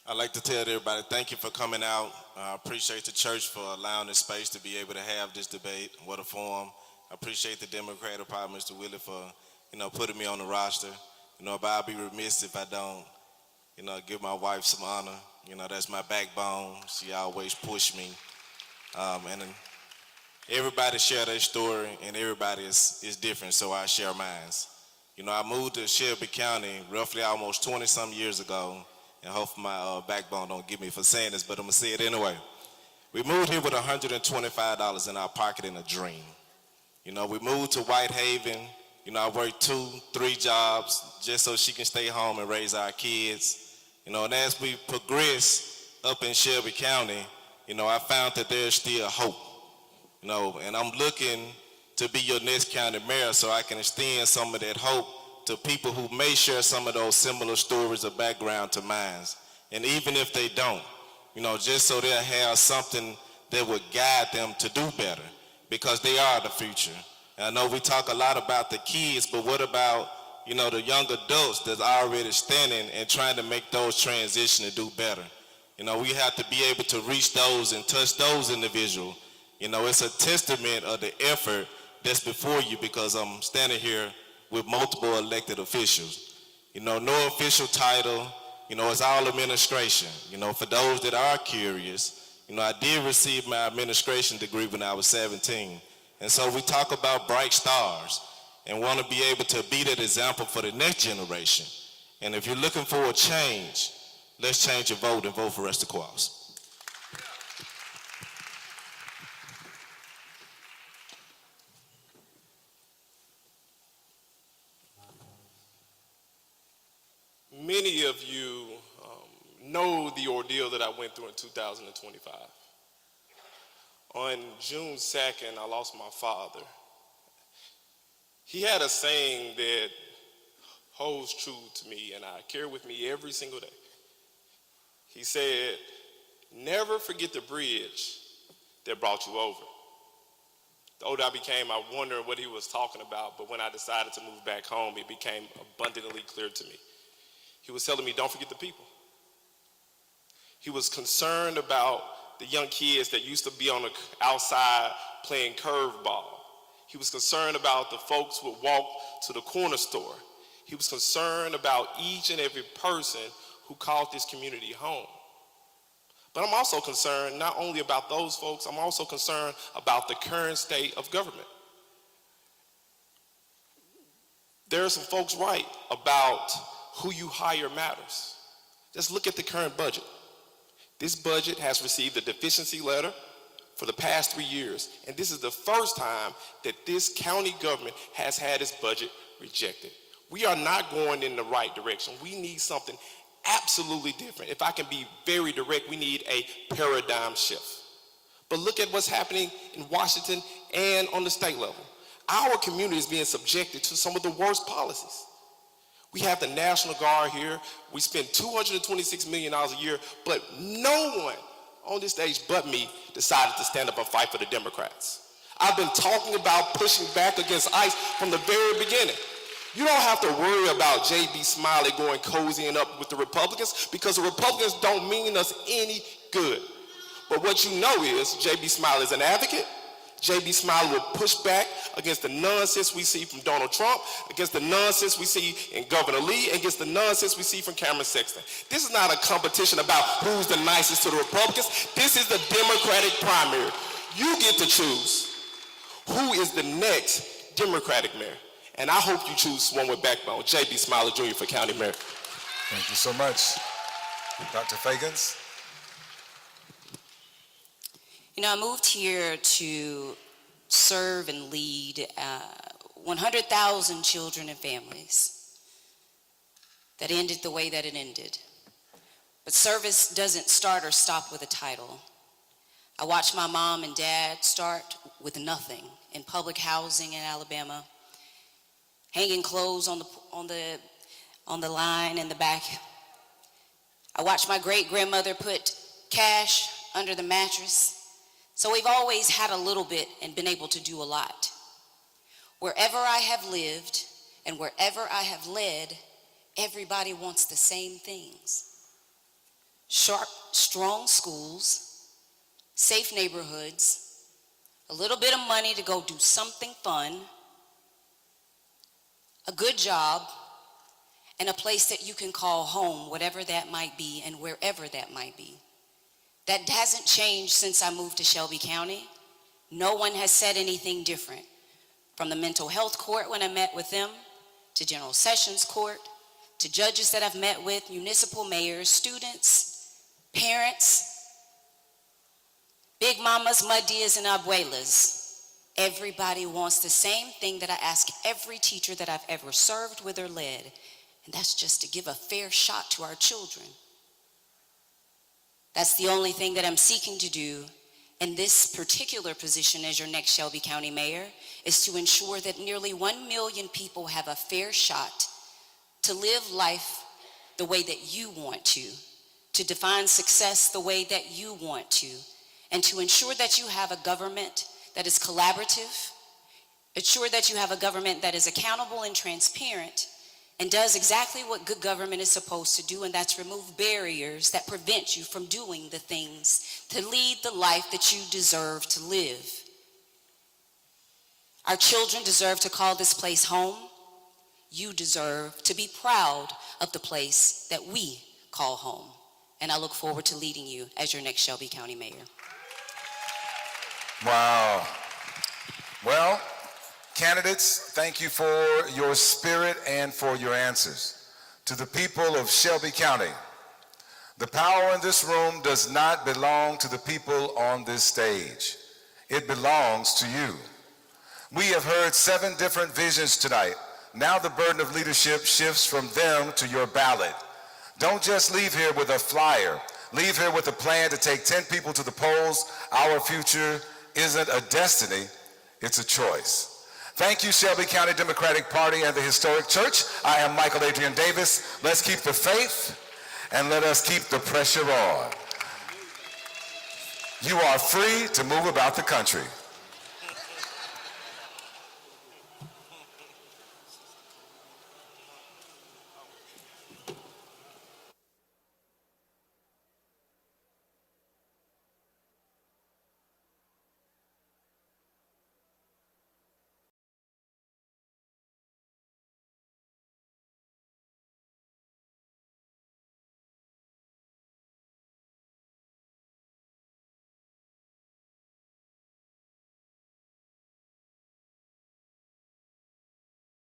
I'd like to tell everybody, thank you for coming out. I appreciate the church for allowing this space to be able to have this debate. What a forum. I appreciate the Democratic Party, Mr. Willie, for, putting me on the roster. But I'd be remiss if I don't, give my wife some honor. That's my backbone. She always pushed me. And everybody share their story, and everybody is different, so I share mine. I moved to Shelby County roughly almost 20-some years ago, and hopefully my backbone don't get me for saying this, but I'm gonna say it anyway. We moved here with $125 in our pocket and a dream. We moved to Whitehaven. I worked 2-3 jobs just so she can stay home and raise our kids. And as we progress up in Shelby County, I found that there's still hope. And I'm looking to be your next county mayor so I can extend some of that hope to people who may share some of those similar stories or background to mine. And even if they don't, just so they'll have something that would guide them to do better, because they are the future. And I know we talk a lot about the kids, but what about, the young adults that's already standing and trying to make those transitions to do better? We have to be able to reach those and touch those individuals. It's a testament of the effort that's before you, because I'm standing here with multiple elected officials. No official title, it's all administration. For those that are curious, I did receive my administration degree when I was 17. And so we talk about bright stars and want to be able to be that example for the next generation. And if you're looking for a change, let's change your vote and vote for Rusty Qualls. Many of you know the ordeal that I went through in 2025. On June 2nd, I lost my father. He had a saying that holds true to me, and I carry with me every single day. He said, never forget the bridge that brought you over. The older I became, I wondered what he was talking about, but when I decided to move back home, it became abundantly clear to me. He was telling me, don't forget the people. He was concerned about the young kids that used to be on the outside playing curveball. He was concerned about the folks who would walk to the corner store. He was concerned about each and every person who called this community home. But I'm also concerned not only about those folks, I'm also concerned about the current state of government. There are some folks right about who you hire matters. Just look at the current budget. This budget has received a deficiency letter for the past 3 years, and this is the first time that this county government has had its budget rejected. We are not going in the right direction. We need something absolutely different. If I can be very direct, we need a paradigm shift. But look at what's happening in Washington and on the state level. Our community is being subjected to some of the worst policies. We have the National Guard here. We spend $226 million a year, but no one on this stage but me decided to stand up and fight for the Democrats. I've been talking about pushing back against ICE from the very beginning. You don't have to worry about J.B. Smiley going cozying up with the Republicans because the Republicans don't mean us any good. But what you know is J.B. Smiley is an advocate. J.B. Smiley will push back against the nonsense we see from Donald Trump, against the nonsense we see in Governor Lee, and against the nonsense we see from Cameron Sexton. This is not a competition about who's the nicest to the Republicans. This is the Democratic primary. You get to choose who is the next Democratic mayor. And I hope you choose one with backbone, J.B. Smiley Jr. for county mayor. Thank you so much. Dr. Fagans? You know, I moved here to serve and lead 100,000 children and families that ended the way that it ended. But service doesn't start or stop with a title. I watched my mom and dad start with nothing in public housing in Alabama, hanging clothes on the line in the back. I watched my great-grandmother put cash under the mattress. So we've always had a little bit and been able to do a lot. Wherever I have lived and wherever I have led, everybody wants the same things. Sharp, strong schools, safe neighborhoods, a little bit of money to go do something fun, a good job, and a place that you can call home, whatever that might be and wherever that might be. That hasn't changed since I moved to Shelby County. No one has said anything different. From the mental health court when I met with them, to General Sessions Court, to judges that I've met with, municipal mayors, students, parents, big mamas, madias, and abuelas. Everybody wants the same thing that I ask every teacher that I've ever served with or led, and that's just to give a fair shot to our children. That's the only thing that I'm seeking to do in this particular position as your next Shelby County mayor, is to ensure that nearly 1 million people have a fair shot to live life the way that you want to define success the way that you want to, and to ensure that you have a government that is collaborative, ensure that you have a government that is accountable and transparent, and does exactly what good government is supposed to do, and that's remove barriers that prevent you from doing the things to lead the life that you deserve to live. Our children deserve to call this place home. You deserve to be proud of the place that we call home. And I look forward to leading you as your next Shelby County mayor. Wow. Well, candidates, thank you for your spirit and for your answers. To the people of Shelby County, the power in this room does not belong to the people on this stage. It belongs to you. We have heard 7 different visions tonight. Now the burden of leadership shifts from them to your ballot. Don't just leave here with a flyer. Leave here with a plan to take 10 people to the polls. Our future isn't a destiny, it's a choice. Thank you, Shelby County Democratic Party and the Historic Church. I am Michael Adrian Davis. Let's keep the faith and let us keep the pressure on. You are free to move about the country.